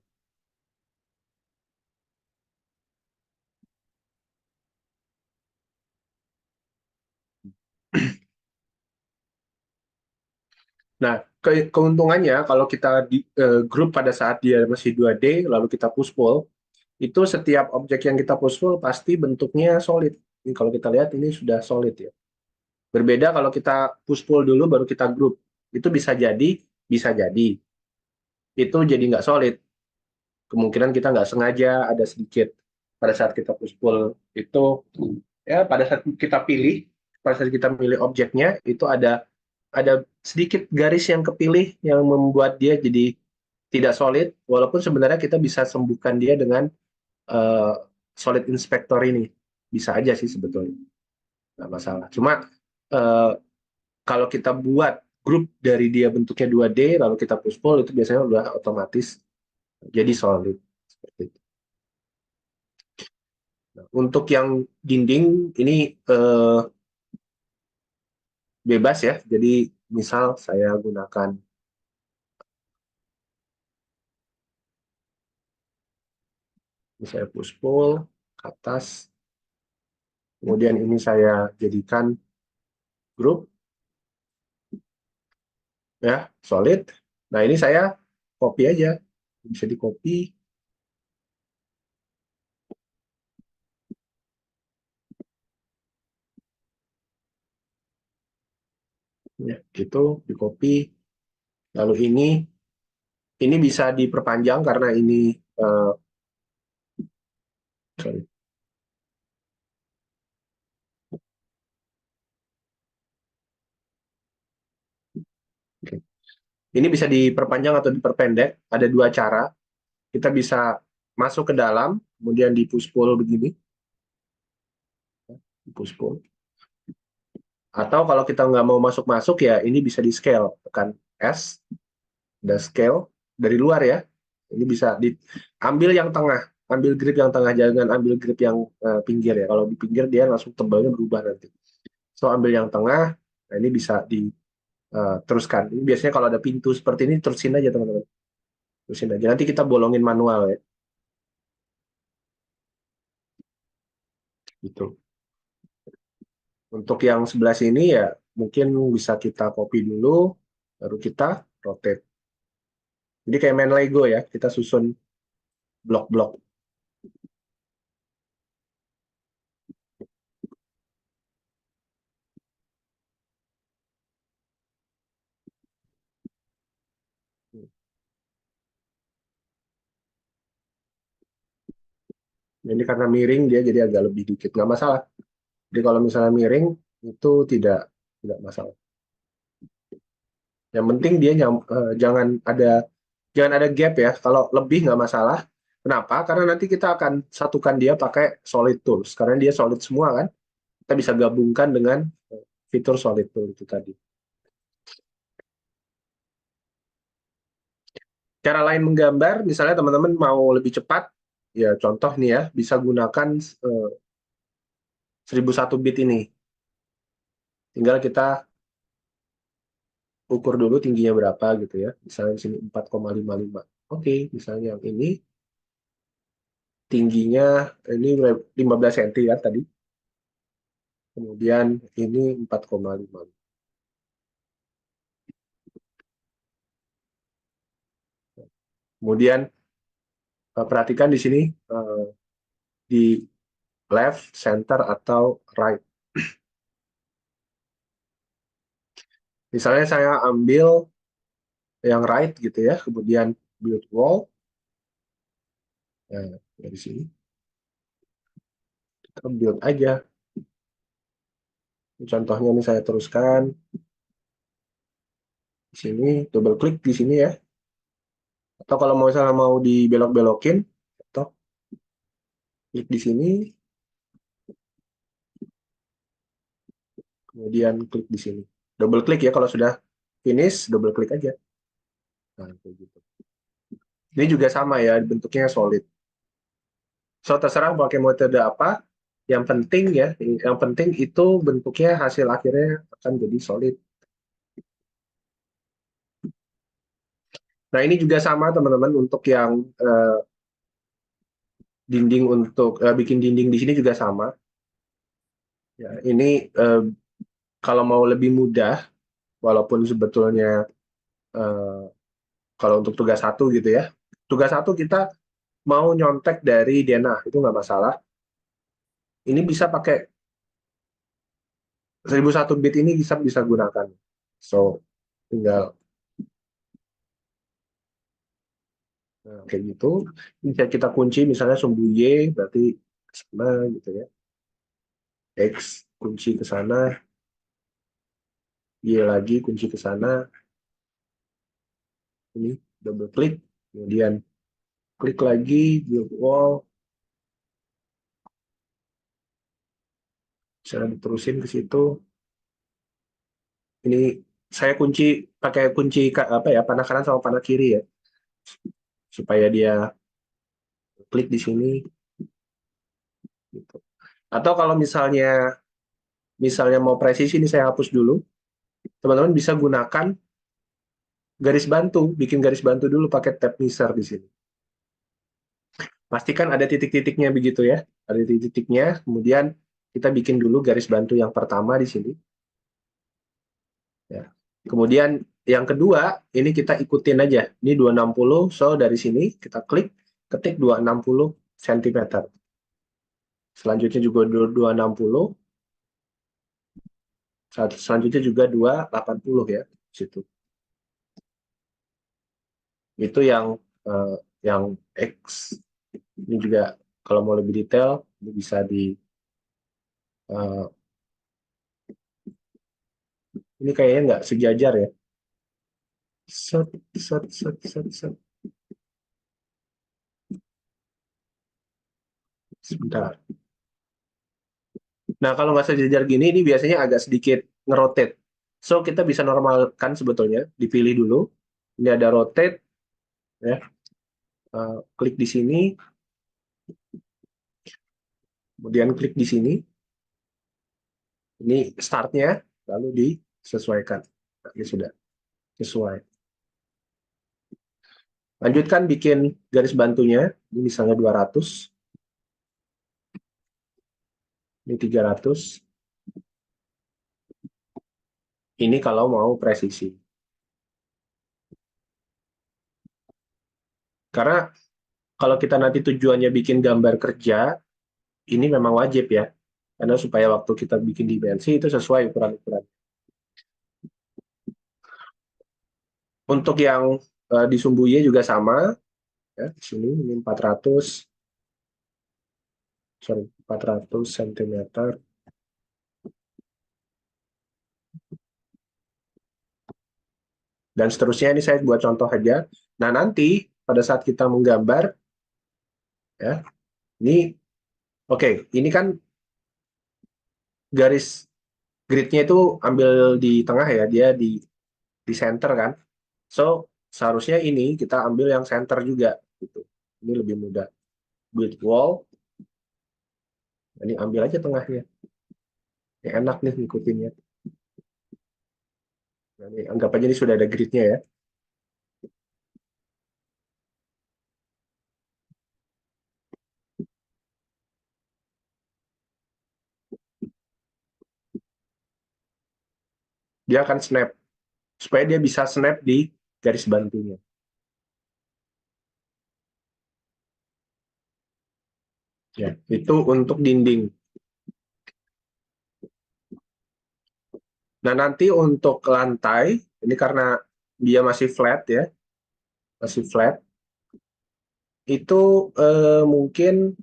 Nah, keuntungannya kalau kita di grup pada saat dia masih 2D, lalu kita push pull, itu setiap objek yang kita push pull pasti bentuknya solid. Ini kalau kita lihat ini sudah solid ya. Berbeda kalau kita push pull dulu baru kita grup. Itu bisa jadi itu jadi nggak solid. Kemungkinan kita nggak sengaja ada sedikit pada saat kita push pull itu ya pada saat kita pilih objeknya itu ada sedikit garis yang kepilih yang membuat dia jadi tidak solid, walaupun sebenarnya kita bisa sembuhkan dia dengan uh, solid inspector ini. Bisa aja sih sebetulnya, nggak masalah. Cuma uh, kalau kita buat grup dari dia bentuknya 2D, lalu kita push pull, itu biasanya udah otomatis jadi solid. Seperti itu. Nah, untuk yang dinding, ini bebas ya. Jadi misal saya gunakan, misalnya push pull ke atas, kemudian ini saya jadikan grup, ya, solid. Nah, ini saya copy aja. Bisa di copy, ya, gitu, di copy. Lalu ini bisa diperpanjang karena ini, sorry. Oke. Ini bisa diperpanjang atau diperpendek. Ada dua cara. Kita bisa masuk ke dalam, kemudian di push pull begini, di push pull. Atau kalau kita nggak mau masuk-masuk ya ini bisa di scale, tekan S, ada scale dari luar ya. Ini bisa diambil yang tengah, ambil grip yang tengah, jangan ambil grip yang pinggir ya. Kalau di pinggir dia langsung tebalnya berubah nanti. So ambil yang tengah, nah ini bisa diteruskan. Ini biasanya kalau ada pintu seperti ini terusin aja teman-teman, terusin aja. Nanti kita bolongin manual ya, gitu. Untuk yang sebelah sini ya mungkin bisa kita copy dulu, baru kita rotate. Jadi kayak main Lego ya, kita susun blok-blok. Jadi karena miring dia jadi agak lebih dikit, nggak masalah. Jadi kalau misalnya miring itu tidak masalah. Yang penting dia jangan ada gap ya. Kalau lebih nggak masalah. Kenapa? Karena nanti kita akan satukan dia pakai solid tools. Karena dia solid semua kan. Kita bisa gabungkan dengan fitur solid tool itu tadi. Cara lain menggambar, misalnya teman-teman mau lebih cepat, ya contoh nih ya, bisa gunakan 1001 bit ini. Tinggal kita ukur dulu tingginya berapa gitu ya. Misalnya di sini 4,55. Oke, misalnya yang ini tingginya ini 15 cm ya tadi. Kemudian ini 4,5. Kemudian perhatikan di sini di left, center, atau right. Misalnya saya ambil yang right gitu ya, kemudian build wall. Nah, dari sini kita build aja. Contohnya ini saya teruskan di sini, double klik di sini ya. Atau kalau misalnya mau dibelok-belokin, atau klik di sini, kemudian klik di sini. Double klik ya, kalau sudah finish, double klik aja. Nah, kayak gitu. Ini juga sama ya, bentuknya solid. So, terserah pakai metode apa. Yang penting ya, yang penting itu bentuknya hasil akhirnya akan jadi solid. Nah, ini juga sama teman-teman untuk yang dinding untuk bikin dinding di sini juga sama. Ya, ini kalau mau lebih mudah, walaupun sebetulnya eh, kalau untuk tugas satu gitu ya, tugas satu kita mau nyontek dari denah itu nggak masalah. Ini bisa pakai 1001 bit ini bisa bisa gunakan. So tinggal kayak gitu. Bisa kita kunci misalnya sumbu Y berarti ke sana gitu ya. X kunci ke sana, Y lagi kunci ke sana. Ini double klik, kemudian klik lagi build wall. Saya terusin ke situ. Ini saya kunci pakai kunci apa ya, panah kanan sama panah kiri ya, supaya dia klik di sini gitu. Atau kalau misalnya mau presisi ini saya hapus dulu. Teman-teman bisa gunakan garis bantu, bikin garis bantu dulu pakai tab miser di sini. Pastikan ada titik-titiknya begitu ya. Ada titik-titiknya, kemudian kita bikin dulu garis bantu yang pertama di sini. Ya. Kemudian yang kedua, ini kita ikutin aja. Ini 260, so dari sini kita klik, ketik 260 cm. Selanjutnya juga 260, selanjutnya juga 280 ya, situ. Itu yang X. Ini juga kalau mau lebih detail, ini bisa eh, ini kayaknya nggak sejajar ya. Set, set, set, set, set. Sebentar. Nah, kalau nggak sejajar gini, ini biasanya agak sedikit ngerotate. So, kita bisa normalkan sebetulnya. Dipilih dulu. Ini ada rotate. Ya. Klik di sini. Kemudian klik di sini. Ini startnya. Lalu disesuaikan. Nah, ini sudah sesuai. Lanjutkan bikin garis bantunya. Ini misalnya 200. Ini 300. Ini kalau mau presisi. Karena kalau kita nanti tujuannya bikin gambar kerja, ini memang wajib ya. Karena supaya waktu kita bikin dimensi itu sesuai ukuran-ukuran. Untuk yang di Sumbuye juga sama. Ya, di sini ini 400, sorry, 400 cm. Dan seterusnya ini saya buat contoh aja. Nah, nanti pada saat kita menggambar, ya, ini oke, ini kan garis gridnya itu ambil di tengah ya, dia di center kan. So, seharusnya ini kita ambil yang center juga gitu. Ini lebih mudah. Build wall, ini ambil aja tengahnya. Ya, enak nih ngikutinnya. Nah, ini, anggap aja ini sudah ada gridnya ya. dia akan snap supaya dia bisa snap di garis bantunya. Ya, itu untuk dinding. Nah, nanti untuk lantai, ini karena dia masih flat ya, masih flat, itu mungkin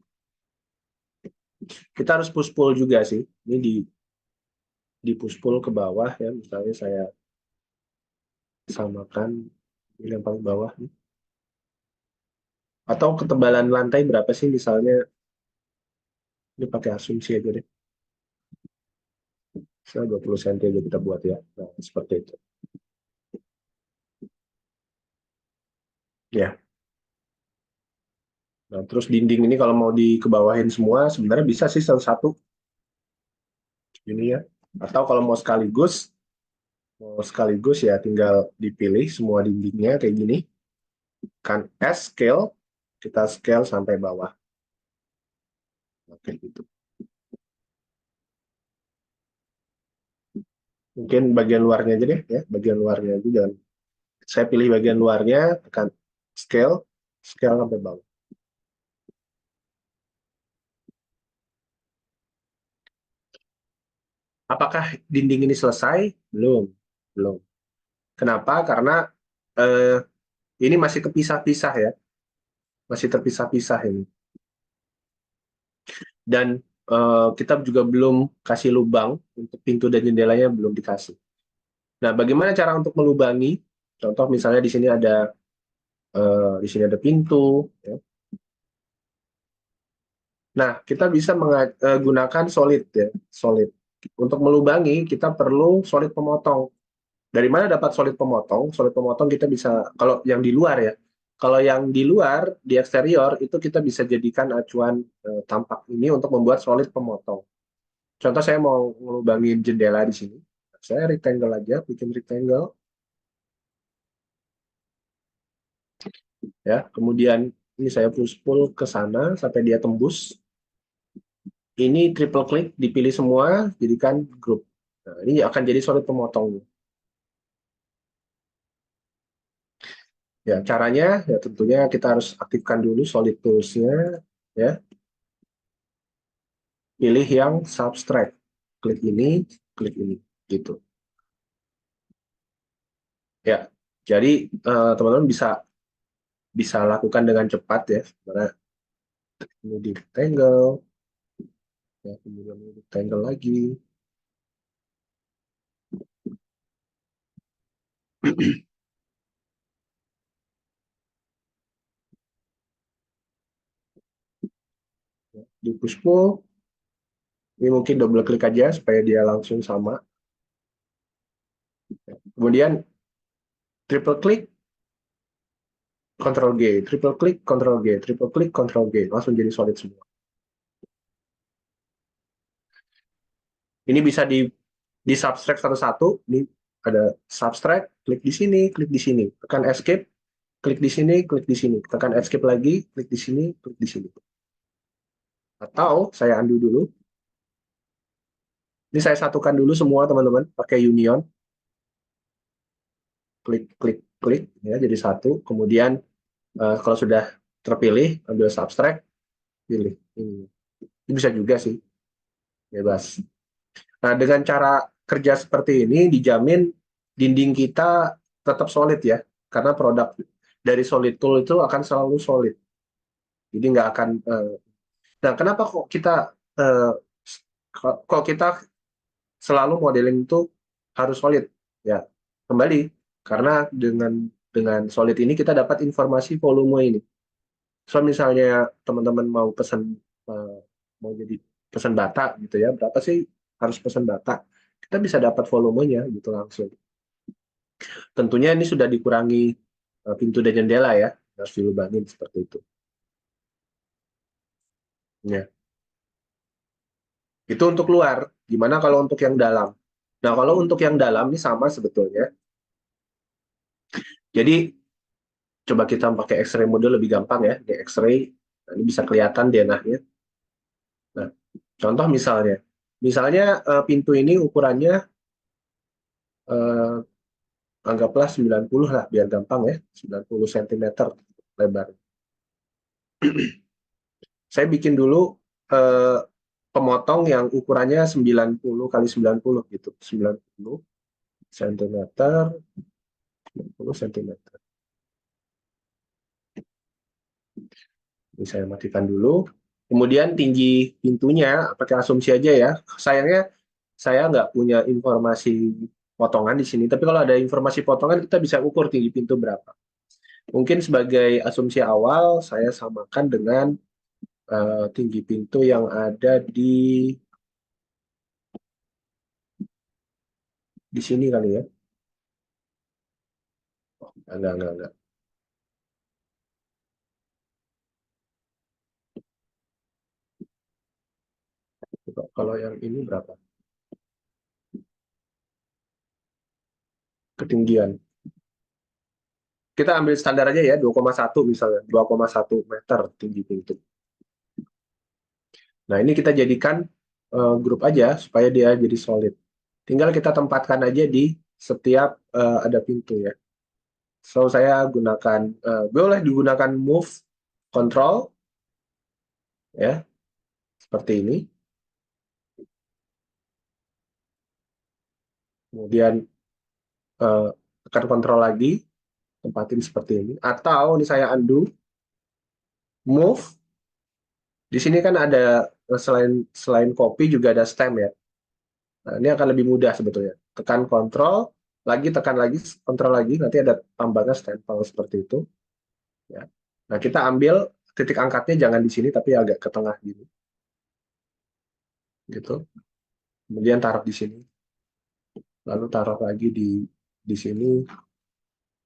kita harus push pull juga sih. Ini di push pull ke bawah ya, misalnya saya samakan ini yang paling bawah nih. Atau ketebalan lantai berapa sih misalnya, ini pakai asumsi aja deh. Misalnya 20 cm aja kita buat ya. Nah, seperti itu. Ya. Nah, terus dinding ini kalau mau dikebawahin semua, sebenarnya bisa sih satu-satu ini ya. Atau kalau mau sekaligus ya tinggal dipilih semua dindingnya kayak gini. Kan S scale, kita scale sampai bawah. Oke, gitu. Mungkin bagian luarnya aja deh ya, bagian luarnya aja jangan. Saya pilih bagian luarnya, tekan scale, scale sampai bawah. Apakah dinding ini selesai? Belum, belum. Kenapa? Karena eh, ini masih kepisah-pisah ya, masih terpisah-pisah ini. Dan kita juga belum kasih lubang untuk pintu dan jendelanya belum dikasih. Nah, bagaimana cara untuk melubangi? Contoh misalnya di sini ada pintu. Ya. Nah, kita bisa menggunakan solid ya, solid. Untuk melubangi kita perlu solid pemotong. Dari mana dapat solid pemotong? Solid pemotong kita bisa, kalau yang di luar ya, kalau yang di luar, di eksterior, itu kita bisa jadikan acuan tampak ini untuk membuat solid pemotong. Contoh saya mau ngelubangin jendela di sini. Saya rectangle aja, bikin rectangle. Ya, kemudian ini saya push pull ke sana sampai dia tembus. Ini triple klik, dipilih semua, jadikan grup. Nah, ini akan jadi solid pemotong. Ya, caranya ya tentunya kita harus aktifkan dulu solid tools-nya ya. Pilih yang subtract. Klik ini gitu. Ya. Jadi teman-teman bisa bisa lakukan dengan cepat ya. Karena ini di rectangle ya, kemudian ini rectangle lagi. Di push pull ini mungkin double klik aja supaya dia langsung sama. Kemudian triple klik, Ctrl G, triple klik, Ctrl G, triple klik, Ctrl G, langsung jadi solid semua. Ini bisa di subtract satu-satu. Ini ada subtract, klik di sini, klik di sini, tekan escape, klik di sini, klik di sini, tekan escape lagi, klik di sini, klik di sini. Atau saya undo dulu. Ini saya satukan dulu semua teman-teman pakai union. Klik, klik, klik ya jadi satu. Kemudian kalau sudah terpilih, ambil subtract, pilih ini. Ini bisa juga sih, bebas. Nah, dengan cara kerja seperti ini dijamin dinding kita tetap solid ya, karena produk dari solid tool itu akan selalu solid. Jadi nggak akan. Nah, kenapa kok eh, kok kita selalu modeling itu harus solid? Ya, kembali karena dengan solid ini kita dapat informasi volume ini. So misalnya teman-teman mau pesan eh, mau jadi pesan bata gitu ya, berapa sih harus pesan bata? Kita bisa dapat volumenya gitu langsung. Tentunya ini sudah dikurangi pintu dan jendela ya, harus dilubangin seperti itu. Ya. Itu untuk luar. Gimana kalau untuk yang dalam? Nah, kalau untuk yang dalam ini sama sebetulnya. Jadi coba kita pakai X-ray mode lebih gampang ya. Di X-ray nah, ini bisa kelihatan denahnya. Nah, contoh misalnya pintu ini ukurannya eh, anggaplah 90 lah, biar gampang ya, 90 cm lebar. Saya bikin dulu eh, pemotong yang ukurannya 90 kali 90 gitu, 90 cm, 90 cm. Ini saya matikan dulu. Kemudian tinggi pintunya, pakai asumsi aja ya. Sayangnya saya nggak punya informasi potongan di sini, tapi kalau ada informasi potongan kita bisa ukur tinggi pintu berapa. Mungkin sebagai asumsi awal, saya samakan dengan tinggi pintu yang ada di sini kali ya. Enggak. Coba, kalau yang ini berapa? Ketinggian. Kita ambil standar aja ya, 2,1 misalnya. 2,1 meter tinggi pintu. Nah, ini kita jadikan grup aja supaya dia jadi solid. Tinggal kita tempatkan aja di setiap ada pintu ya. So, saya gunakan, boleh digunakan move, control, ya, seperti ini. Kemudian tekan kontrol lagi, tempatin seperti ini. Atau ini saya undo, move. Di sini kan ada selain copy juga ada stem ya. Nah, ini akan lebih mudah sebetulnya. Tekan kontrol, tekan lagi, kontrol lagi, nanti ada tambahnya stempel seperti itu. Ya. Nah, kita ambil titik angkatnya jangan di sini, tapi agak ke tengah gini. Gitu. Kemudian taruh di sini. Lalu taruh lagi di sini.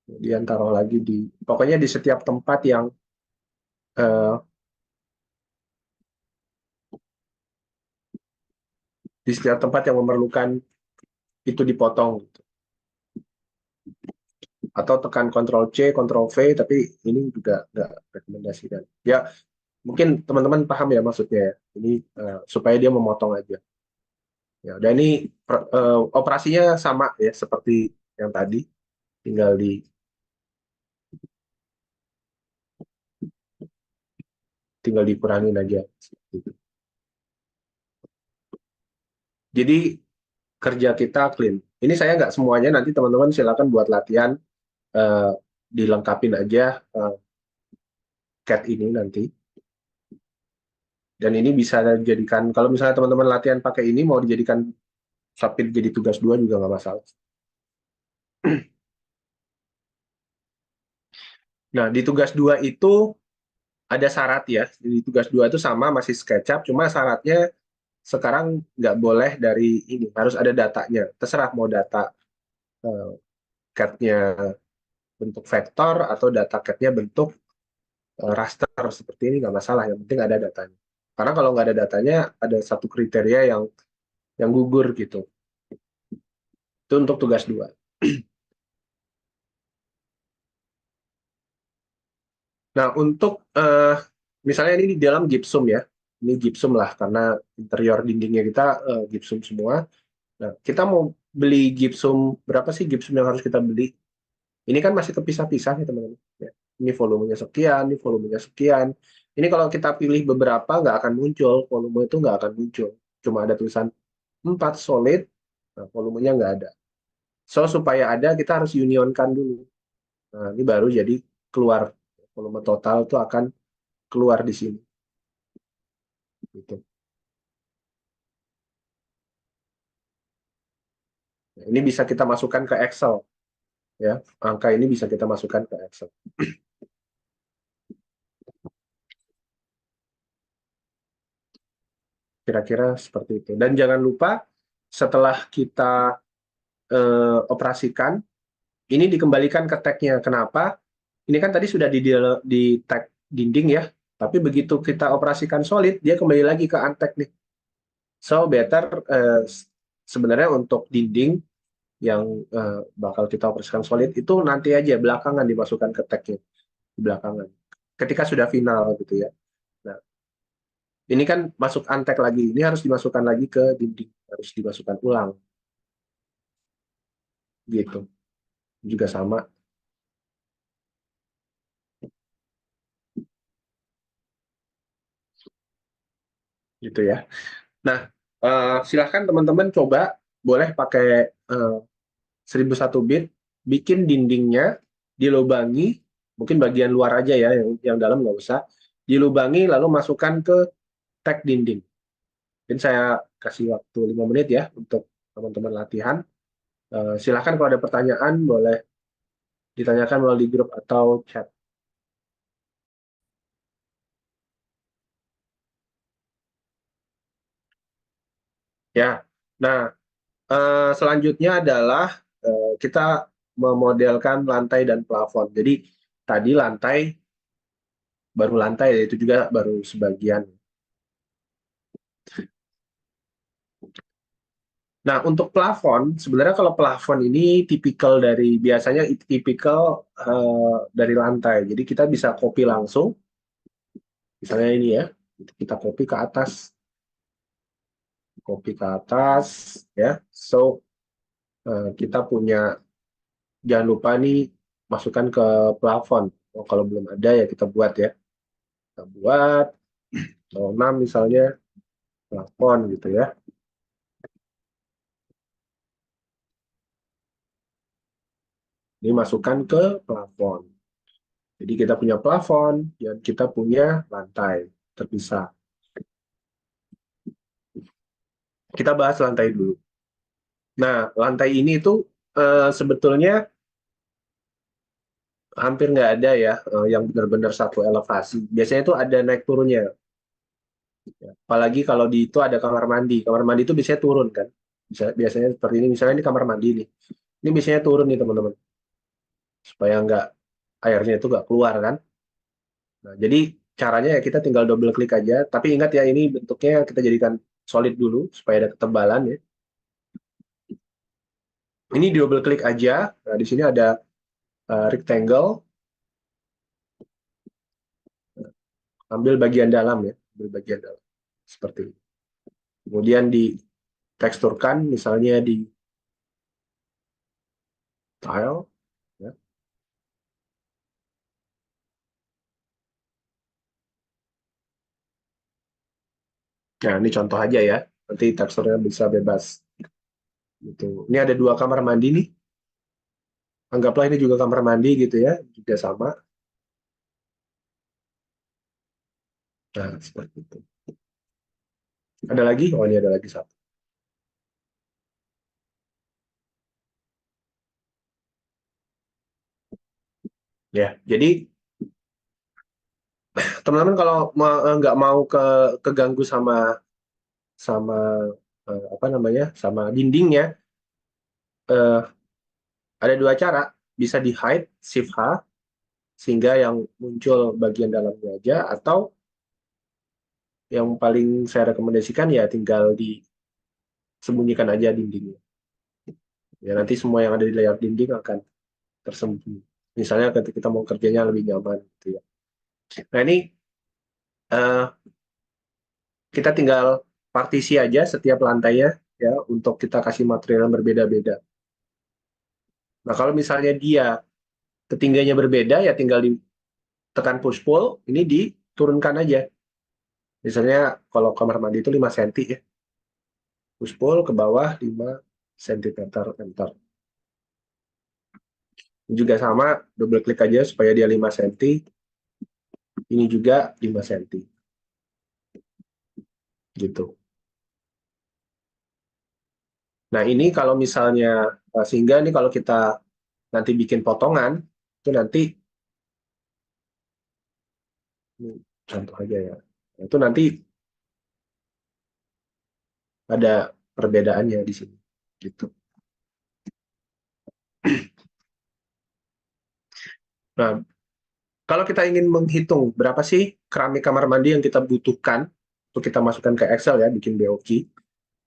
Kemudian taruh lagi pokoknya di setiap tempat yang eh, di setiap tempat yang memerlukan itu dipotong. Gitu. Atau tekan Ctrl C, Ctrl V, tapi ini juga nggak rekomendasikan. Ya, mungkin teman-teman paham ya maksudnya ya. Ini supaya dia memotong aja. Ya, dan ini operasinya sama ya seperti yang tadi, tinggal dikurangin aja. Gitu. Jadi kerja kita clean. Ini saya nggak semuanya, nanti teman-teman silakan buat latihan, eh, dilengkapin aja CAT ini nanti. Dan ini bisa dijadikan, kalau misalnya teman-teman latihan pakai ini, mau dijadikan Sapit jadi tugas 2 juga nggak masalah. Nah, di tugas 2 itu ada syarat ya. Di tugas 2 itu sama, masih SketchUp, cuma syaratnya sekarang nggak boleh dari ini, harus ada datanya. Terserah mau data eh, CAD-nya bentuk vektor atau data CAD-nya bentuk raster seperti ini nggak masalah, yang penting ada datanya. Karena kalau nggak ada datanya, ada satu kriteria yang gugur gitu. Itu untuk tugas 2. Nah, untuk misalnya ini di dalam gypsum ya. Ini gypsum lah, karena interior dindingnya kita gypsum semua. Nah, kita mau beli gypsum, berapa sih gypsum yang harus kita beli? Ini kan masih kepisah-pisah nih teman-teman. Ya. Ini volumenya sekian, ini volumenya sekian. Ini kalau kita pilih beberapa nggak akan muncul, volume itu nggak akan muncul. Cuma ada tulisan 4 solid, nah, volumenya nggak ada. So, supaya ada, kita harus unionkan dulu. Nah, ini baru jadi keluar. Volume total itu akan keluar di sini. Gitu. Nah, ini bisa kita masukkan ke Excel. Ya, angka ini bisa kita masukkan ke Excel. Kira-kira seperti itu. Dan jangan lupa setelah kita operasikan, ini dikembalikan ke tag-nya. Kenapa? Ini kan tadi sudah di tag dinding ya, tapi begitu kita operasikan solid, dia kembali lagi ke untag nih. So, better sebenarnya untuk dinding yang bakal kita operasikan solid, itu nanti aja belakangan dimasukkan ke tag-nya. Belakangan. Ketika sudah final gitu ya. Nah, ini kan masuk untag lagi, ini harus dimasukkan lagi ke dinding, harus dimasukkan ulang. gitu. Juga sama, gitu ya. Nah, silahkan teman-teman coba, boleh pakai 1001 bit, bikin dindingnya, dilubangi, mungkin bagian luar aja ya, yang dalam nggak usah, dilubangi lalu masukkan ke tag dinding. Mungkin saya kasih waktu 5 menit ya untuk teman-teman latihan. Silahkan kalau ada pertanyaan boleh ditanyakan melalui grup atau chat. Ya, nah selanjutnya adalah kita memodelkan lantai dan plafon. Jadi tadi lantai, baru lantai, itu juga baru sebagian. Nah, untuk plafon, sebenarnya kalau plafon ini biasanya tipikal dari lantai. Jadi kita bisa copy langsung, misalnya ini ya, kita copy ke atas, ya. So, kita punya, jangan lupa nih, masukkan ke plafon. Oh, kalau belum ada ya kita buat ya. Kita buat, 06 misalnya, plafon gitu ya. Ini masukkan ke plafon. Jadi kita punya plafon, dan kita punya lantai terpisah. Kita bahas lantai dulu. Nah, lantai ini tuh sebetulnya hampir nggak ada ya yang benar-benar satu elevasi. Biasanya itu ada naik turunnya. Apalagi kalau di itu ada kamar mandi. Kamar mandi itu biasanya turun kan. Biasanya seperti ini. Misalnya ini kamar mandi nih. Ini biasanya turun nih teman-teman. Supaya nggak, airnya itu nggak keluar kan. Nah, jadi caranya ya kita tinggal double klik aja. Tapi ingat ya, ini bentuknya kita jadikan solid dulu supaya ada ketebalan ya. Ini di double klik aja. Nah, di sini ada rectangle. Ambil bagian dalam ya. Ambil bagian dalam. Seperti ini. Kemudian diteksturkan misalnya di tile. Ya. Nah, ini contoh aja ya. Nanti teksturnya bisa bebas. Gitu. Ini ada dua kamar mandi nih. Anggaplah ini juga kamar mandi gitu ya. Juga sama. Nah, seperti itu. Ada lagi? Oh, ini ada lagi satu. Ya, jadi teman-teman kalau nggak mau keganggu sama sama apa namanya, sama dindingnya, eh, ada dua cara. Bisa di hide, shift H, sehingga yang muncul bagian dalamnya aja, atau yang paling saya rekomendasikan ya tinggal disembunyikan aja dindingnya. Ya, nanti semua yang ada di layar dinding akan tersembunyi. Misalnya ketika kita mau kerjanya lebih nyaman gitu ya. Nah, ini eh, kita tinggal partisi aja setiap lantainya ya, untuk kita kasih material yang berbeda-beda. Nah, kalau misalnya dia ketinggiannya berbeda ya tinggal ditekan push pull, ini diturunkan aja. Misalnya kalau kamar mandi itu 5 cm ya. Push pull ke bawah 5 cm, enter. Ini juga sama, double klik aja supaya dia 5 cm. Ini juga 5 cm. Gitu. Nah, ini kalau misalnya sehingga ini kalau kita nanti bikin potongan, itu nanti ini contoh aja ya. Itu nanti ada perbedaannya di sini. Gitu. Nah, kalau kita ingin menghitung berapa sih keramik kamar mandi yang kita butuhkan untuk kita masukkan ke Excel ya, bikin BOQ,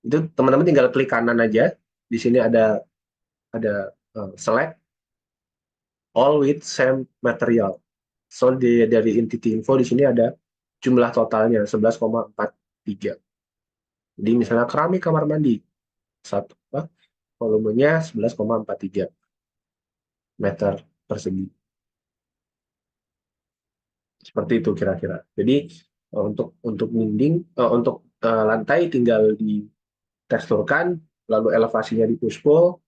itu teman-teman tinggal klik kanan aja. Di sini ada select all with same material. So dari entity info di sini ada jumlah totalnya 11,43. Jadi misalnya keramik kamar mandi satu, apa? volumenya 11,43 meter persegi. Seperti itu kira-kira. Jadi untuk dinding, untuk lantai tinggal diteksturkan, lalu elevasinya di push pull,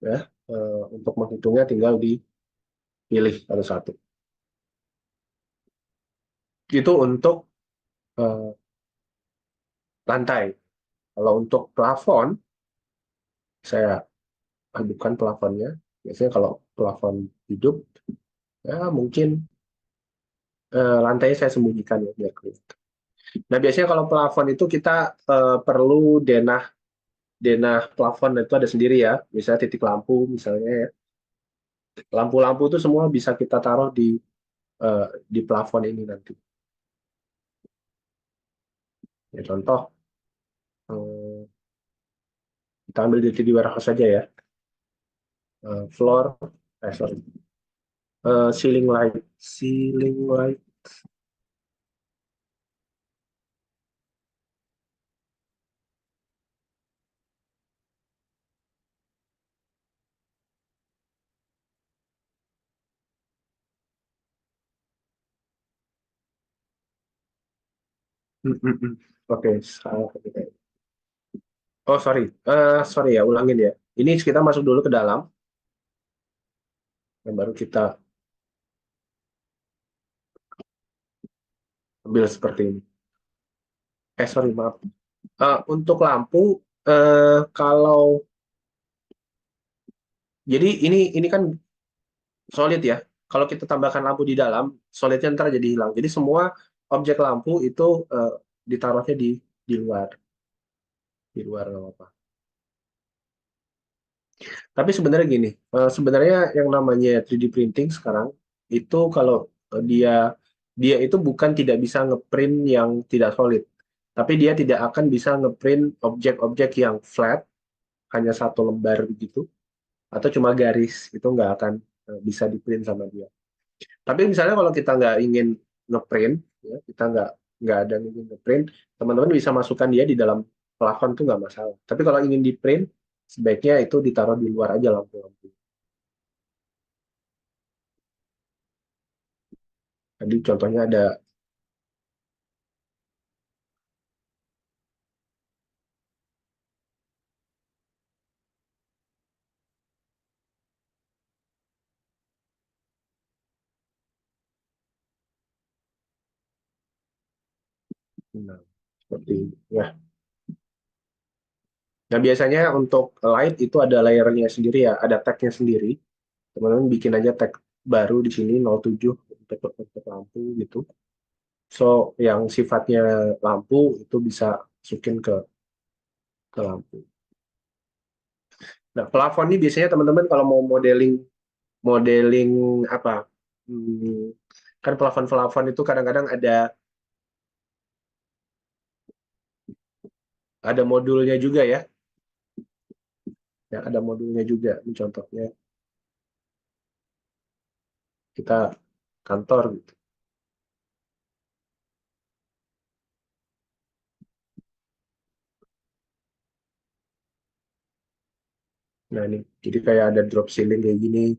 ya. Untuk menghitungnya tinggal dipilih satu-satu. Itu untuk eh, lantai. Kalau untuk plafon, saya adukan plafonnya. Biasanya kalau plafon hidup, ya mungkin lantainya saya sembunyikan ya biar kelihatan. Nah, biasanya kalau plafon itu kita perlu denah denah plafon itu ada sendiri ya. Misalnya titik lampu misalnya ya. Lampu-lampu itu semua bisa kita taruh di plafon ini nanti. Ya, contoh eh, kita ambil di warehouse saja ya. Floor, sorry, ceiling light. Oke, salah. Oh, sorry. Sorry ya, ulangin ya. Ini kita masuk dulu ke dalam, yang baru kita ambil seperti ini. Sorry, maaf. Untuk lampu, kalau jadi ini kan solid ya. Kalau kita tambahkan lampu di dalam, solidnya ntar jadi hilang. Jadi semua objek lampu itu ditaruhnya di luar nggak apa-apa. Tapi sebenarnya gini, sebenarnya yang namanya 3D printing sekarang itu kalau dia dia itu bukan tidak bisa ngeprint yang tidak solid, tapi dia tidak akan bisa ngeprint objek-objek yang flat, hanya satu lembar begitu, atau cuma garis, itu nggak akan bisa diprint sama dia. Tapi misalnya kalau kita nggak ingin ngeprint, ya, kita nggak ada yang ingin ngeprint, teman-teman bisa masukkan dia di dalam plafon tuh nggak masalah. Tapi kalau ingin di print, sebaiknya itu ditaruh di luar aja lampu-lampu. Tadi contohnya ada, nah, seperti ini, ya. Nah, biasanya untuk light itu ada layernya sendiri ya, ada tagnya sendiri. Teman-teman bikin aja tag baru di sini 07 untuk lampu gitu. So, yang sifatnya lampu itu bisa masukin ke lampu. Nah, plafon ini biasanya teman-teman kalau mau modeling modeling apa? Hmm, kan plafon-plafon itu kadang-kadang ada modulnya juga ya. Ya, ada modulnya juga. Ini contohnya kita kantor gitu. Nah, ini jadi kayak ada drop ceiling kayak gini.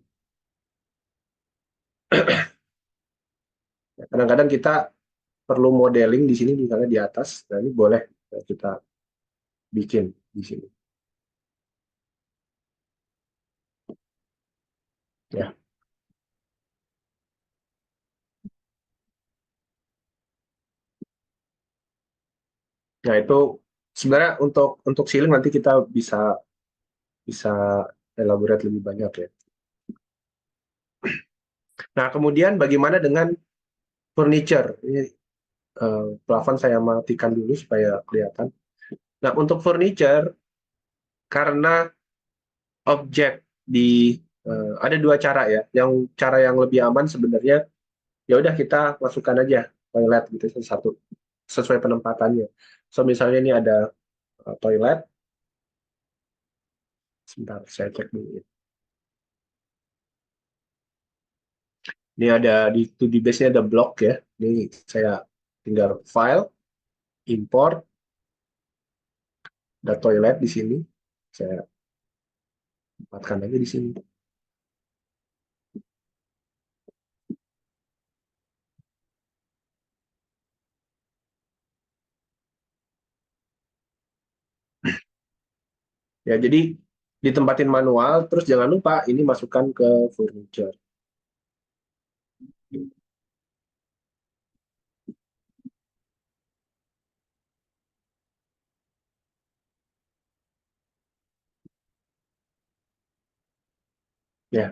Ya, kadang-kadang kita perlu modeling di sini misalnya di atas. Nah, ini boleh kita bikin di sini. Ya. Nah, itu sebenarnya untuk ceiling nanti kita bisa bisa elaborate lebih banyak ya. Nah, kemudian bagaimana dengan furniture? Ini plafon saya matikan dulu supaya kelihatan. Nah, untuk furniture, karena objek ada dua cara ya. Yang cara yang lebih aman sebenarnya ya udah kita masukkan aja toilet gitu satu sesuai penempatannya. So misalnya ini ada toilet, sebentar saya cek dulu ya. Ini ada di 2D base-nya ada blok ya. Ini saya tinggal file, import, ada toilet di sini. Saya Tempatkan aja di sini. Ya, jadi ditempatin manual, terus jangan lupa ini masukkan ke furniture. Ya.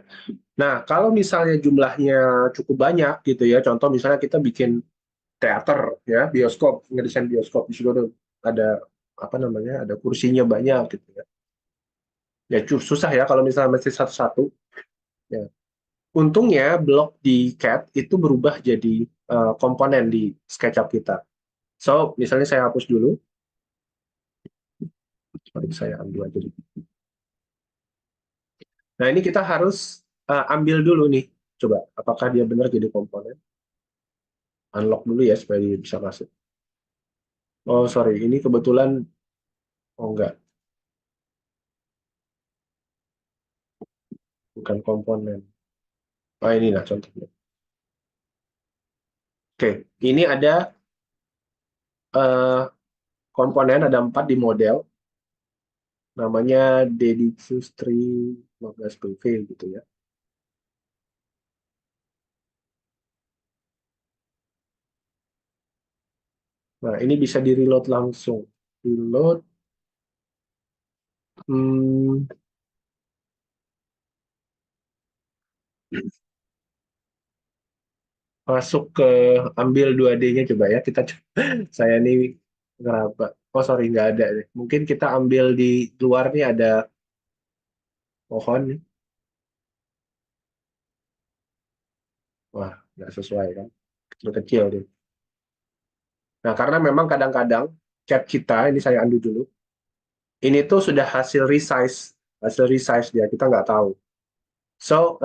Nah, kalau misalnya jumlahnya cukup banyak gitu ya, contoh misalnya kita bikin teater ya, bioskop, ngedesain bioskop di situ ada apa namanya, ada kursinya banyak gitu ya. Ya susah ya kalau misalnya mesti satu-satu. Ya. Untungnya blok di CAD itu berubah jadi komponen di SketchUp kita. So, misalnya saya hapus dulu. Mari saya ambil aja. Nah, ini kita harus ambil dulu nih. Coba, apakah dia benar jadi komponen? Unlock dulu ya, supaya dia bisa masuk. Oh, sorry. Ini kebetulan, oh enggak, bukan komponen. Oh, ini lah contohnya. Oke, ini ada eh, komponen, ada 4 di model. Namanya Dedicus 315 PV gitu ya. Nah, ini bisa di-reload langsung. Reload, hmm, masuk ke ambil 2D-nya coba ya. Kita saya nih ngeraba. Oh sorry nggak ada deh. Mungkin kita ambil di luar nih ada pohon nih. Wah nggak sesuai kan. Kecil-kecil deh. Nah karena memang kadang-kadang cat kita ini saya undo dulu. Ini tuh sudah hasil resize dia kita nggak tahu. So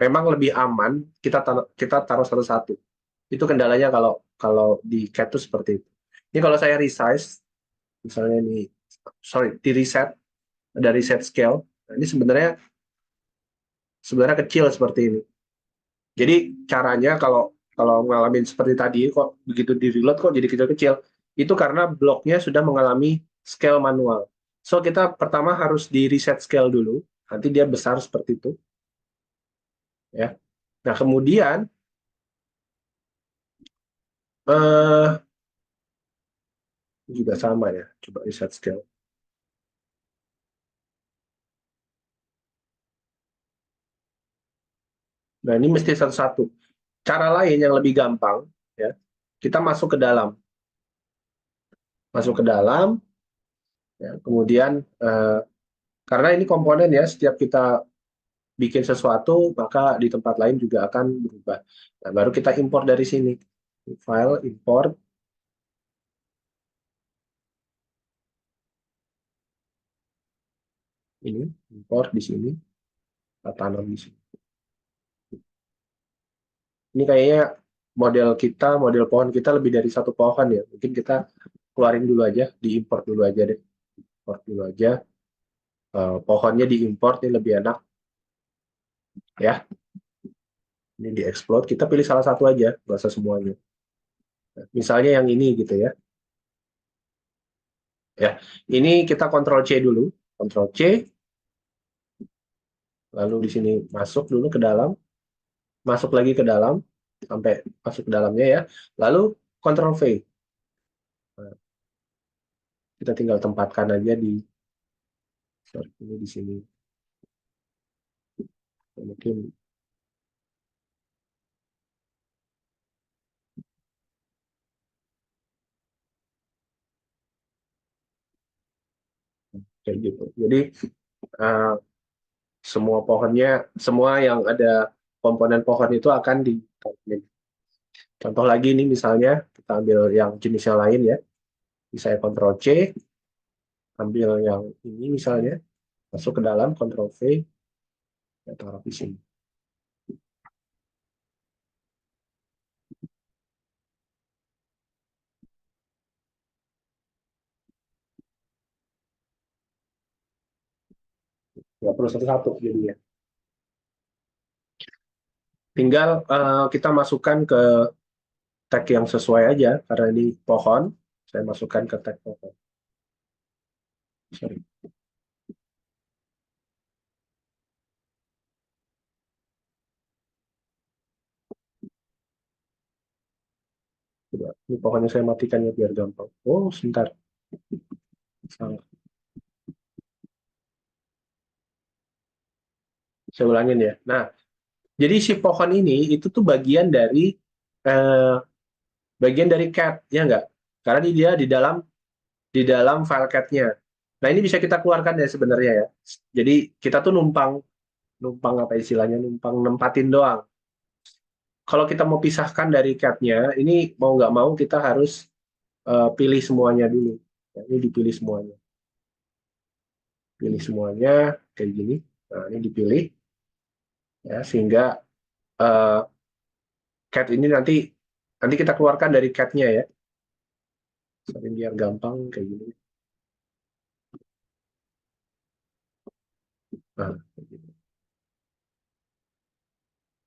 memang lebih aman kita taruh satu-satu. Itu kendalanya kalau kalau di cat tuh seperti itu. Ini kalau saya resize, misalnya ini, sorry, di reset, ada reset scale. Nah, ini sebenarnya kecil seperti ini. Jadi caranya kalau kalau ngalamin seperti tadi, kok begitu di reload kok jadi kecil-kecil, itu karena bloknya sudah mengalami scale manual. So kita pertama harus di reset scale dulu, nanti dia besar seperti itu, ya. Nah kemudian eh juga sama ya, coba reset scale. Nah ini mesti satu-satu. Cara lain yang lebih gampang, ya, kita masuk ke dalam, ya, kemudian karena ini komponen ya, setiap kita bikin sesuatu maka di tempat lain juga akan berubah. Nah, baru kita import dari sini, file import ini, import di sini, kita tanam di sini. Ini kayaknya model pohon kita lebih dari satu pohon ya. Mungkin kita keluarin dulu aja, diimport dulu aja deh, import dulu aja. Pohonnya diimport ini lebih enak ya. Ini diexplode, kita pilih salah satu aja, nggak usah semuanya. Nah, misalnya yang ini gitu ya. Ya, ini kita Ctrl C dulu, Ctrl C, lalu di sini masuk dulu ke dalam, masuk lagi ke dalam, sampai masuk ke dalamnya ya. Lalu Ctrl V. Nah, kita tinggal tempatkan aja di, sorry, ini di sini. Mungkin kayak gitu. Jadi eh, semua pohonnya, semua yang ada komponen pohon itu akan di. Contoh lagi nih misalnya kita ambil yang jenis yang lain ya. Saya Ctrl C, ambil yang ini misalnya, masuk ke dalam, Ctrl V, ya taruh di sini. perlu satu-satu jadinya. Tinggal kita masukkan ke tag yang sesuai aja, karena ini pohon, saya masukkan ke tag pohon. Sorry. Coba, ini pohonnya saya matikan ya biar gampang. Oh, sebentar. Salah. Saya ulangin ya. Nah, jadi si pohon ini itu tuh eh, bagian dari cat, ya enggak? Karena dia di dalam file cat-nya. Nah, ini bisa kita keluarkan ya sebenarnya ya. Jadi kita tuh numpang numpang apa istilahnya? Numpang nempatin doang. Kalau kita mau pisahkan dari cat-nya, ini mau nggak mau kita harus pilih semuanya dulu. Ya, ini dipilih semuanya. Pilih semuanya kayak gini. Nah, ini dipilih ya sehingga eh, cat ini nanti nanti kita keluarkan dari cat-nya ya. Sering biar gampang kayak gini. Nah, kayak gini.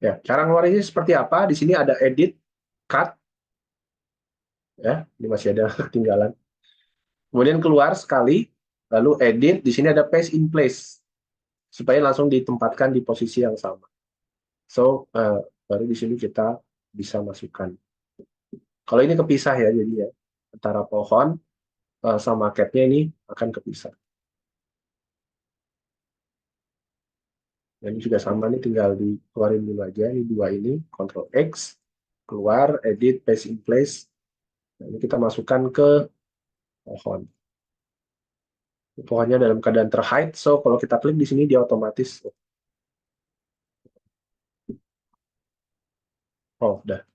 Ya, cara ngeluarinnya seperti apa? Di sini ada edit, cut, ya. Ini masih ada ketinggalan. Kemudian keluar sekali, lalu edit. Di sini ada paste in place supaya langsung ditempatkan di posisi yang sama. So, baru di sini kita bisa masukkan. Kalau ini kepisah ya, jadi ya antara pohon sama cat-nya ini akan kepisah. Dan ini juga sama nih, tinggal dikeluarin dulu aja. Ini dua ini, Ctrl X, keluar, edit, paste in place. Nah, ini kita masukkan ke pohon. Pohonnya dalam keadaan terhide, so kalau kita klik di sini dia otomatis. Oh, udah.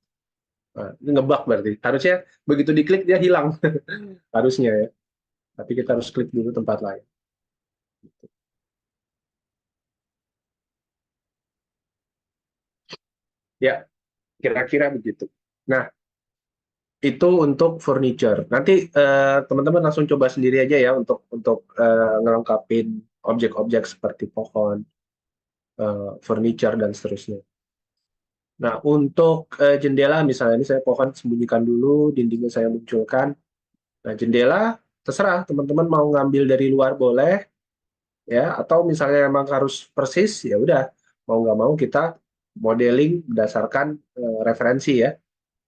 Nah, ini ngebug berarti. Harusnya begitu diklik dia hilang. Harusnya ya. Tapi kita harus klik dulu tempat lain. Ya, kira-kira begitu. Nah, itu untuk furniture. Nanti teman-teman langsung coba sendiri aja ya untuk ngelengkapin objek-objek seperti pohon, furniture dan seterusnya. Nah, untuk jendela misalnya ini saya pohon sembunyikan dulu, dindingnya saya munculkan. Nah, jendela terserah teman-teman mau ngambil dari luar boleh ya, atau misalnya memang harus persis ya udah mau nggak mau kita modeling berdasarkan referensi ya.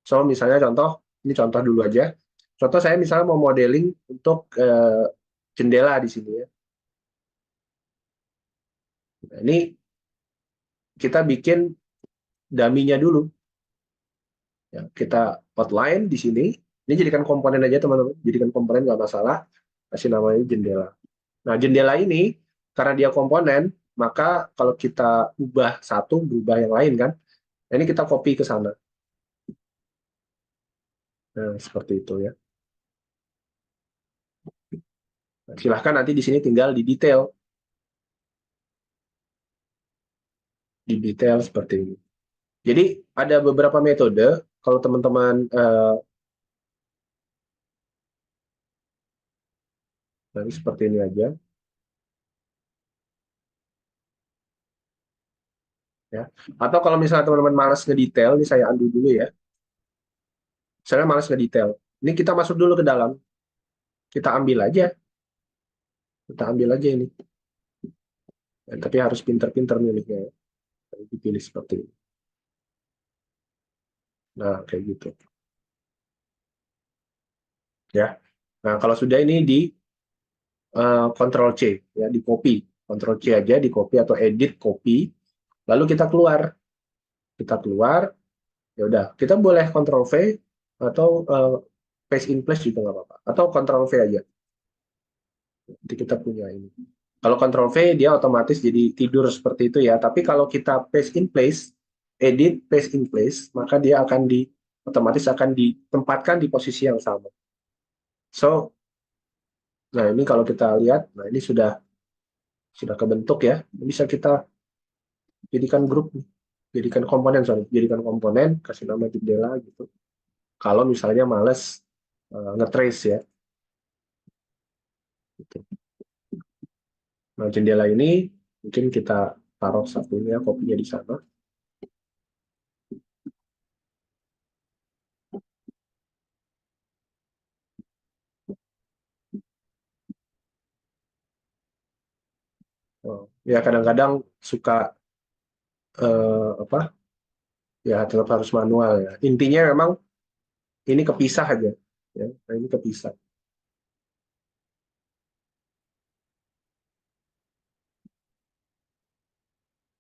So misalnya contoh, ini contoh dulu aja. Contoh saya misalnya mau modeling untuk jendela di sini ya. Nah, ini kita bikin daminya dulu. Ya, kita outline di sini. Ini jadikan komponen aja teman-teman. Jadikan komponen nggak masalah. Kasih namanya jendela. Nah jendela ini karena dia komponen, maka kalau kita ubah satu, berubah yang lain kan. Nah, ini kita copy ke sana. Nah, seperti itu ya. Nah, silahkan nanti di sini tinggal di detail seperti ini. Jadi ada beberapa metode. Kalau teman-teman nanti seperti ini aja, ya. Atau kalau misalnya teman-teman malas ngedetail, ini saya undo dulu ya. Saya malas ngedetail. Ini kita masuk dulu ke dalam. Kita ambil aja. Kita ambil aja ini. Ya, tapi harus pinter-pinter milihnya. Ya. Dipilih seperti ini. Nah, kayak gitu. Ya. Nah, kalau sudah ini di Ctrl C, ya, di copy. Ctrl C aja, di copy atau edit copy. Lalu kita keluar. Kita keluar, ya udah. Kita boleh Ctrl V atau paste in place juga nggak apa-apa. Atau Ctrl V aja. Nanti kita punya ini. Kalau Ctrl V dia otomatis jadi tidur seperti itu ya. Tapi kalau kita paste in place, edit paste in place, maka dia akan otomatis akan ditempatkan di posisi yang sama. So, nah ini kalau kita lihat, nah ini sudah kebentuk ya. Bisa kita jadikan grup, jadikan komponen, sorry, jadikan komponen, kasih nama jendela gitu. Kalau misalnya males nge-trace ya. Gitu. Nah jendela ini Mungkin kita taruh satunya kopinya di sana. Oh, ya kadang-kadang suka apa? Ya tetap harus manual ya. Intinya memang ini kepisah aja. Ya, nah, ini kepisah.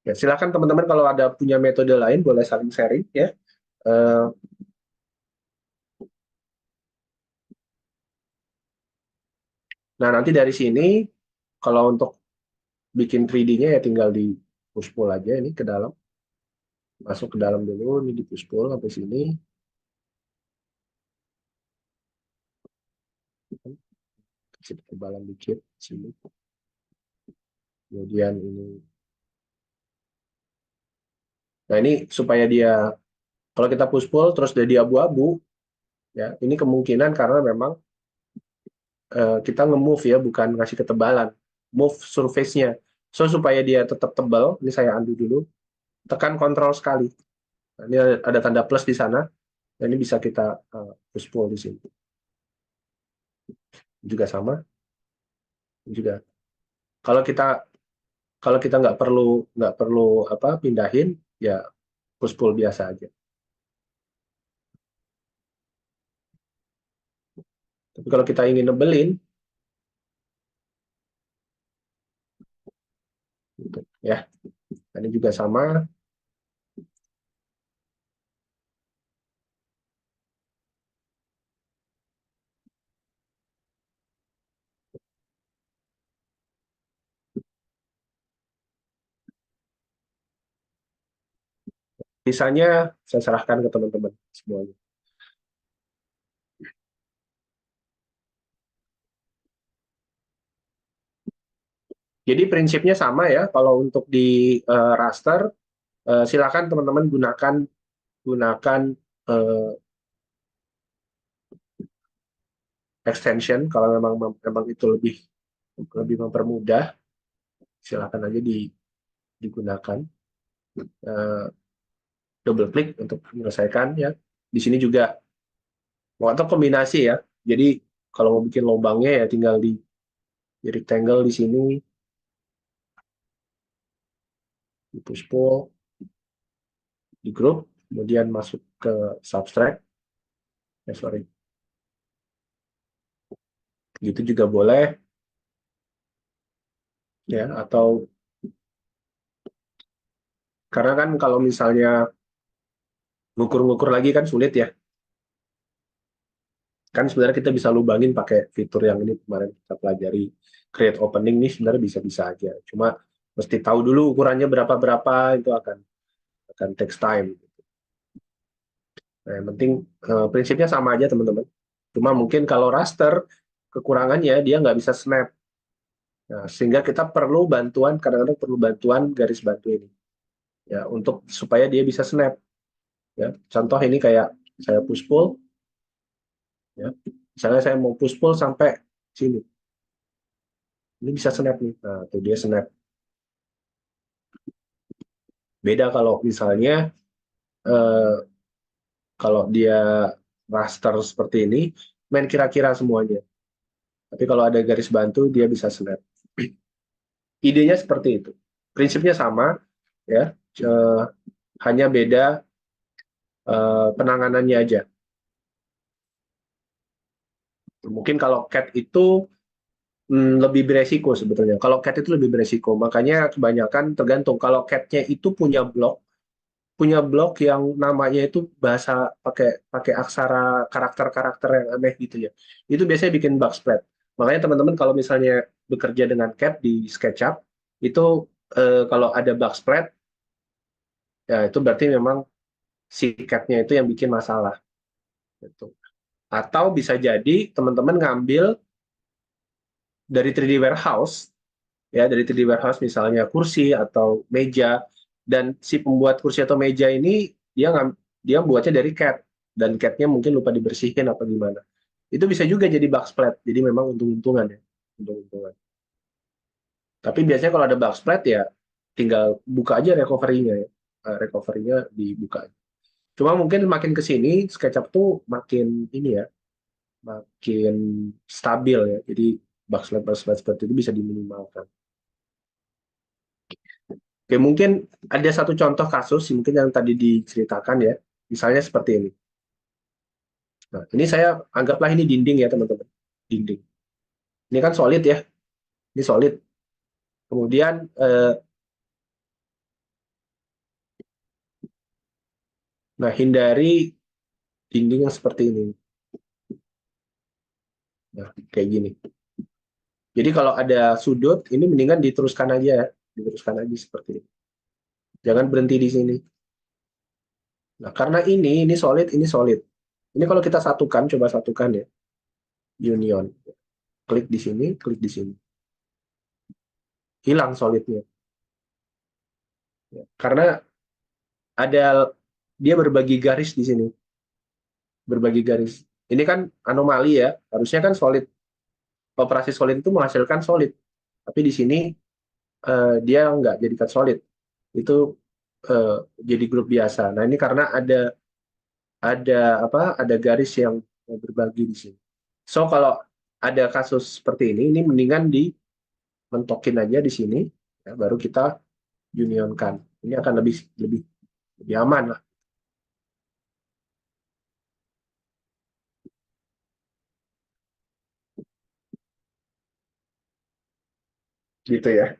Ya, silakan teman-teman kalau ada punya metode lain boleh saling sharing ya. Eh, nah nanti dari sini kalau untuk bikin 3D-nya ya tinggal di push pull aja ini ke dalam, masuk ke dalam dulu, ini di push pull sampai sini, kasih ketebalan dikit sini, kemudian ini. Nah ini supaya dia kalau kita push pull terus jadi abu-abu ya, ini kemungkinan karena memang kita nge-move ya, bukan ngasih ketebalan, move surface-nya. So supaya dia tetap tebal, ini saya undo dulu, tekan kontrol sekali. Nah, ini ada tanda plus di sana, dan ini bisa kita push pull di sini. Juga sama, juga. Kalau kita nggak perlu apa pindahin, ya push pull biasa aja. Tapi kalau kita ingin nebelin, gitu, ya, ini juga sama. Sisanya saya serahkan ke teman-teman semuanya. Jadi prinsipnya sama ya. Kalau untuk di raster, silakan teman-teman gunakan eh, extension kalau memang itu lebih lebih mempermudah, silakan aja digunakan. Eh, Double klik untuk menyelesaikan ya. Di sini juga atau kombinasi ya. Jadi kalau mau bikin lubangnya ya tinggal di rectangle di sini, di push pull, di group, kemudian masuk ke subtract. Sorry, gitu juga boleh ya. Atau karena kan kalau misalnya ngukur-ngukur lagi kan sulit ya. Kan sebenarnya kita bisa lubangin pakai fitur yang ini kemarin kita pelajari, create opening nih sebenarnya bisa-bisa aja. Cuma mesti tahu dulu ukurannya berapa-berapa, itu akan takes time. Nah, yang penting prinsipnya sama aja teman-teman. Cuma mungkin kalau raster kekurangannya dia nggak bisa snap. Nah, sehingga kita perlu bantuan, kadang-kadang perlu bantuan garis bantu ini ya untuk supaya dia bisa snap ya. Contoh ini kayak saya push pull ya. Misalnya saya mau push pull sampai sini. Ini bisa snap nih. Nah, tuh dia snap. Beda kalau misalnya eh, kalau dia raster seperti ini, main kira-kira semuanya. Tapi kalau ada garis bantu, dia bisa snap. Idenya seperti itu. Prinsipnya sama, ya, hanya beda penanganannya aja. Mungkin kalau CAT itu lebih beresiko sebetulnya. Kalau CAT itu lebih beresiko, makanya kebanyakan tergantung. Kalau CAT-nya itu punya blok yang namanya itu bahasa pakai pakai aksara karakter-karakter yang aneh gitu ya. Itu biasanya bikin bug spread. Makanya teman-teman kalau misalnya bekerja dengan CAD di SketchUp itu kalau ada bug spread ya itu berarti memang si CAD-nya itu yang bikin masalah gitu. Atau bisa jadi teman-teman ngambil dari 3D warehouse ya, dari 3D warehouse misalnya kursi atau meja, dan si pembuat kursi atau meja ini dia buatnya dari CAD dan CAD-nya mungkin lupa dibersihin apa gimana. Itu bisa juga jadi bug splat. Jadi memang untung-untungan ya. Untung-untungan. Tapi biasanya kalau ada backsplat ya tinggal buka aja recovery-nya ya. Recovery-nya dibuka. Cuma mungkin makin ke sini SketchUp tuh makin ini ya, makin stabil ya. Jadi backsplat seperti itu bisa diminimalkan. Oke, mungkin ada satu contoh kasus mungkin yang tadi diceritakan ya. Misalnya seperti ini. Nah, ini saya anggaplah ini dinding ya, teman-teman. Dinding. Ini kan solid ya. Ini solid. Kemudian nah, hindari dinding yang seperti ini. Nah, kayak gini. Jadi kalau ada sudut, ini mendingan diteruskan aja ya. Diteruskan aja seperti ini. Jangan berhenti di sini. Nah, karena ini solid, ini solid. Ini kalau kita satukan, coba satukan ya. Union. Klik di sini, klik di sini. Hilang solidnya. Ya, karena ada dia berbagi garis di sini. Berbagi garis. Ini kan anomali ya. Harusnya kan solid. Operasi solid itu menghasilkan solid. Tapi di sini dia nggak jadikan solid. Itu jadi grup biasa. Nah, ini karena ada garis yang berbagi di sini. So kalau ada kasus seperti ini mendingan dimentokin aja di sini, ya, baru kita unionkan. Ini akan lebih lebih lebih aman lah, gitu ya.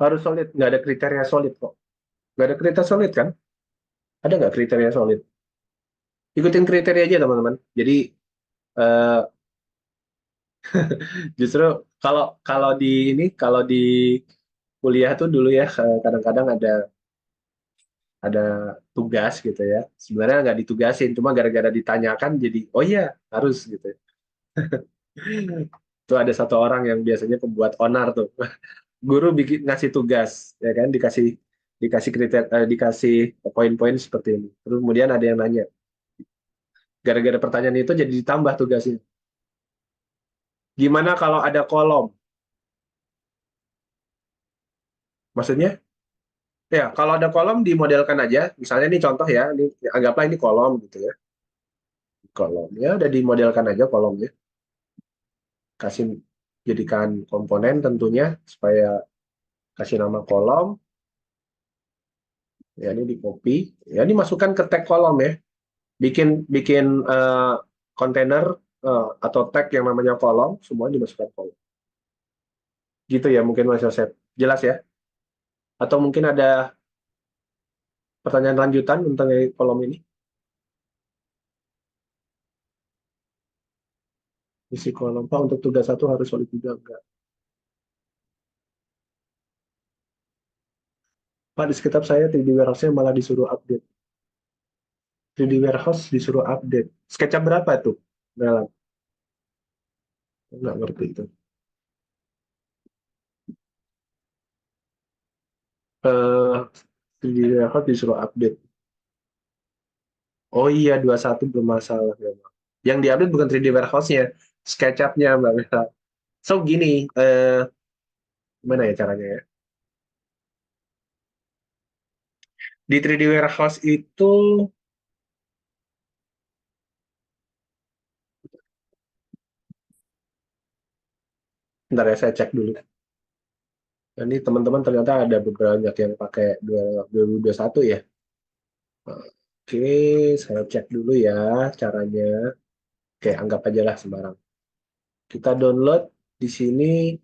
Harus solid, nggak ada kriteria solid kok. Nggak ada kriteria solid kan? Ada nggak kriteria solid? Ikutin kriteria aja teman-teman. Jadi eh, justru kalau kalau di kalau di kuliah tuh dulu ya kadang-kadang ada tugas gitu ya. Sebenarnya nggak ditugasin, cuma gara-gara ditanyakan jadi, oh iya harus gitu. Itu ada satu orang yang biasanya pembuat onar tuh. Guru bikin ngasih tugas, ya kan, dikasih dikasih dikasih poin-poin seperti ini. Terus kemudian ada yang nanya, gara-gara pertanyaan itu jadi ditambah tugasnya. Gimana kalau ada kolom? Maksudnya? Ya, kalau ada kolom dimodelkan aja. Misalnya ini contoh ya, ini anggaplah ini kolom gitu ya. Kolom ya udah dimodelkan aja kolomnya. Kasih jadikan komponen tentunya supaya kasih nama kolom, ya ini di copy, ya ini masukkan ke tag kolom ya, bikin bikin kontainer atau tag yang namanya kolom, semua dimasukkan kolom. Gitu ya mungkin Mas Yosef. Jelas ya? Atau mungkin ada pertanyaan lanjutan tentang kolom ini? Isi kolom Pak untuk tugas satu harus solid juga enggak? Pak di sekitar saya 3D Warehouse-nya malah disuruh update. 3D Warehouse disuruh update. SketchUp berapa tuh? Dalam? Nggak ngerti itu. 3D Warehouse disuruh update. Oh iya, 21 bermasalah memang. Yang diupdate bukan 3D Warehouse-nya, SketchUp-nya Mbak Mela. So gini, gimana ya caranya ya? Di 3D Warehouse itu, bentar ya saya cek dulu. Ini teman-teman ternyata ada beberapa yang pakai 2021 ya. Oke, saya cek dulu ya caranya. Oke, anggap aja lah sembarang. Kita download di sini.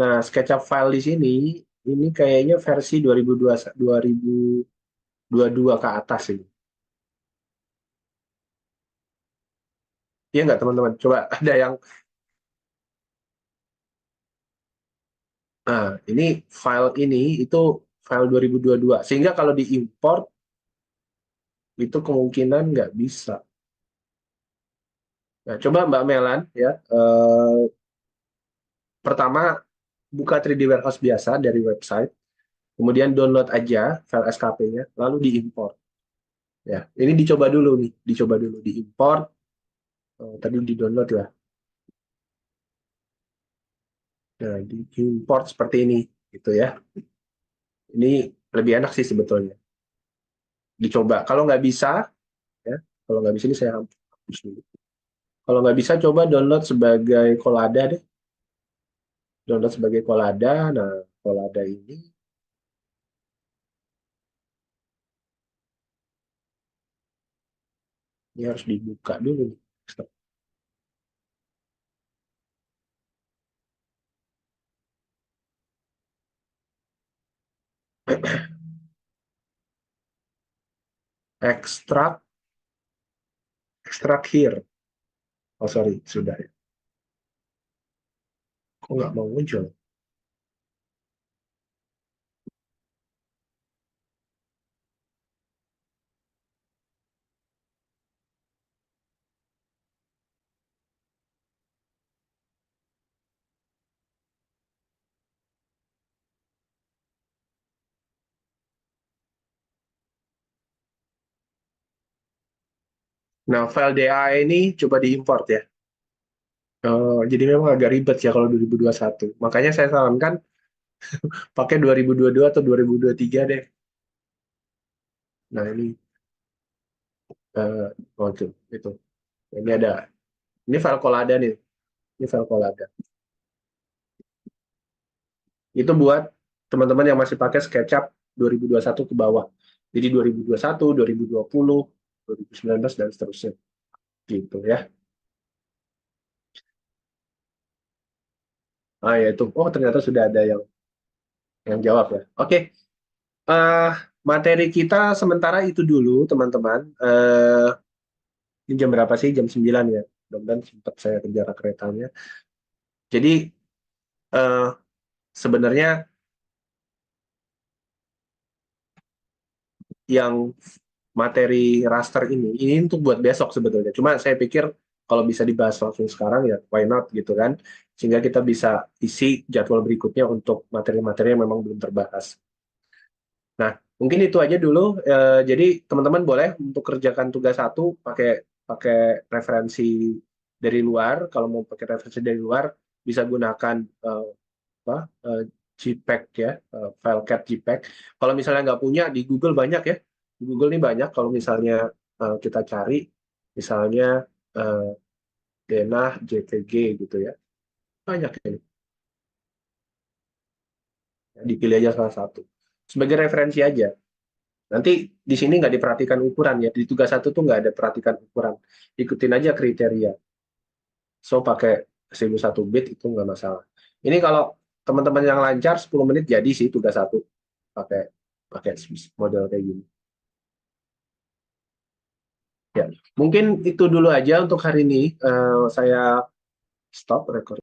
Nah, SketchUp file di sini, ini kayaknya versi 2022 ke atas ini. Iya nggak teman-teman? Coba ada yang, nah ini file ini itu file 2022. Sehingga kalau diimport itu kemungkinan nggak bisa. Nah, coba Mbak Melan ya, pertama buka 3D Warehouse biasa dari website, kemudian download aja file SKP-nya, lalu diimport. Ya, ini dicoba dulu nih, dicoba dulu diimport. Oh, tadi di-download ya. Nah, di import seperti ini, gitu ya. Ini lebih enak sih sebetulnya. Dicoba. Kalau nggak bisa, ya, kalau nggak bisa ini saya hapus dulu. Kalau nggak bisa, coba download sebagai Collada deh. Download sebagai Collada. Nah, Collada ini harus dibuka dulu nih. Ekstrak, ekstrak here. Oh, sorry, sudah ya. Kok nggak mau muncul? Nah, file DA ini coba diimport ya. Jadi memang agak ribet ya kalau 2021. Makanya saya sarankan pakai 2022 atau 2023 deh. Nah, ini oh itu. Ini ada. Ini file Collada nih. Ini file Collada. Itu buat teman-teman yang masih pakai SketchUp 2021 ke bawah. Jadi 2021, 2020, 2019 dan seterusnya. Gitu ya. Ah ya itu. Oh ternyata sudah ada yang jawab ya. Oke. eh, Materi kita sementara itu dulu teman-teman. Ini jam berapa sih? Jam 9 ya. Mudah-mudahan sempat saya kejar keretanya. Jadi eh, sebenarnya yang materi raster ini untuk buat besok sebetulnya. Cuma saya pikir kalau bisa dibahas langsung sekarang ya why not gitu kan. Sehingga kita bisa isi jadwal berikutnya untuk materi-materi yang memang belum terbahas. Nah, mungkin itu aja dulu. Jadi teman-teman boleh untuk kerjakan tugas satu pakai pakai referensi dari luar. Kalau mau pakai referensi dari luar bisa gunakan apa JPEG ya, file cat JPEG. Kalau misalnya nggak punya di Google banyak ya. Di Google ini banyak kalau misalnya kita cari misalnya eh, Denah JPG gitu ya. Banyak ini. Dipilih aja salah satu. Sebagai referensi aja. Nanti di sini nggak diperhatikan ukuran ya. Di tugas satu tuh nggak ada perhatikan ukuran. Ikutin aja kriteria. So pakai 1001 bit itu nggak masalah. Ini kalau teman-teman yang lancar 10 menit jadi sih tugas satu pakai pakai model kayak gini. Ya, mungkin itu dulu aja untuk hari ini. Saya stop record.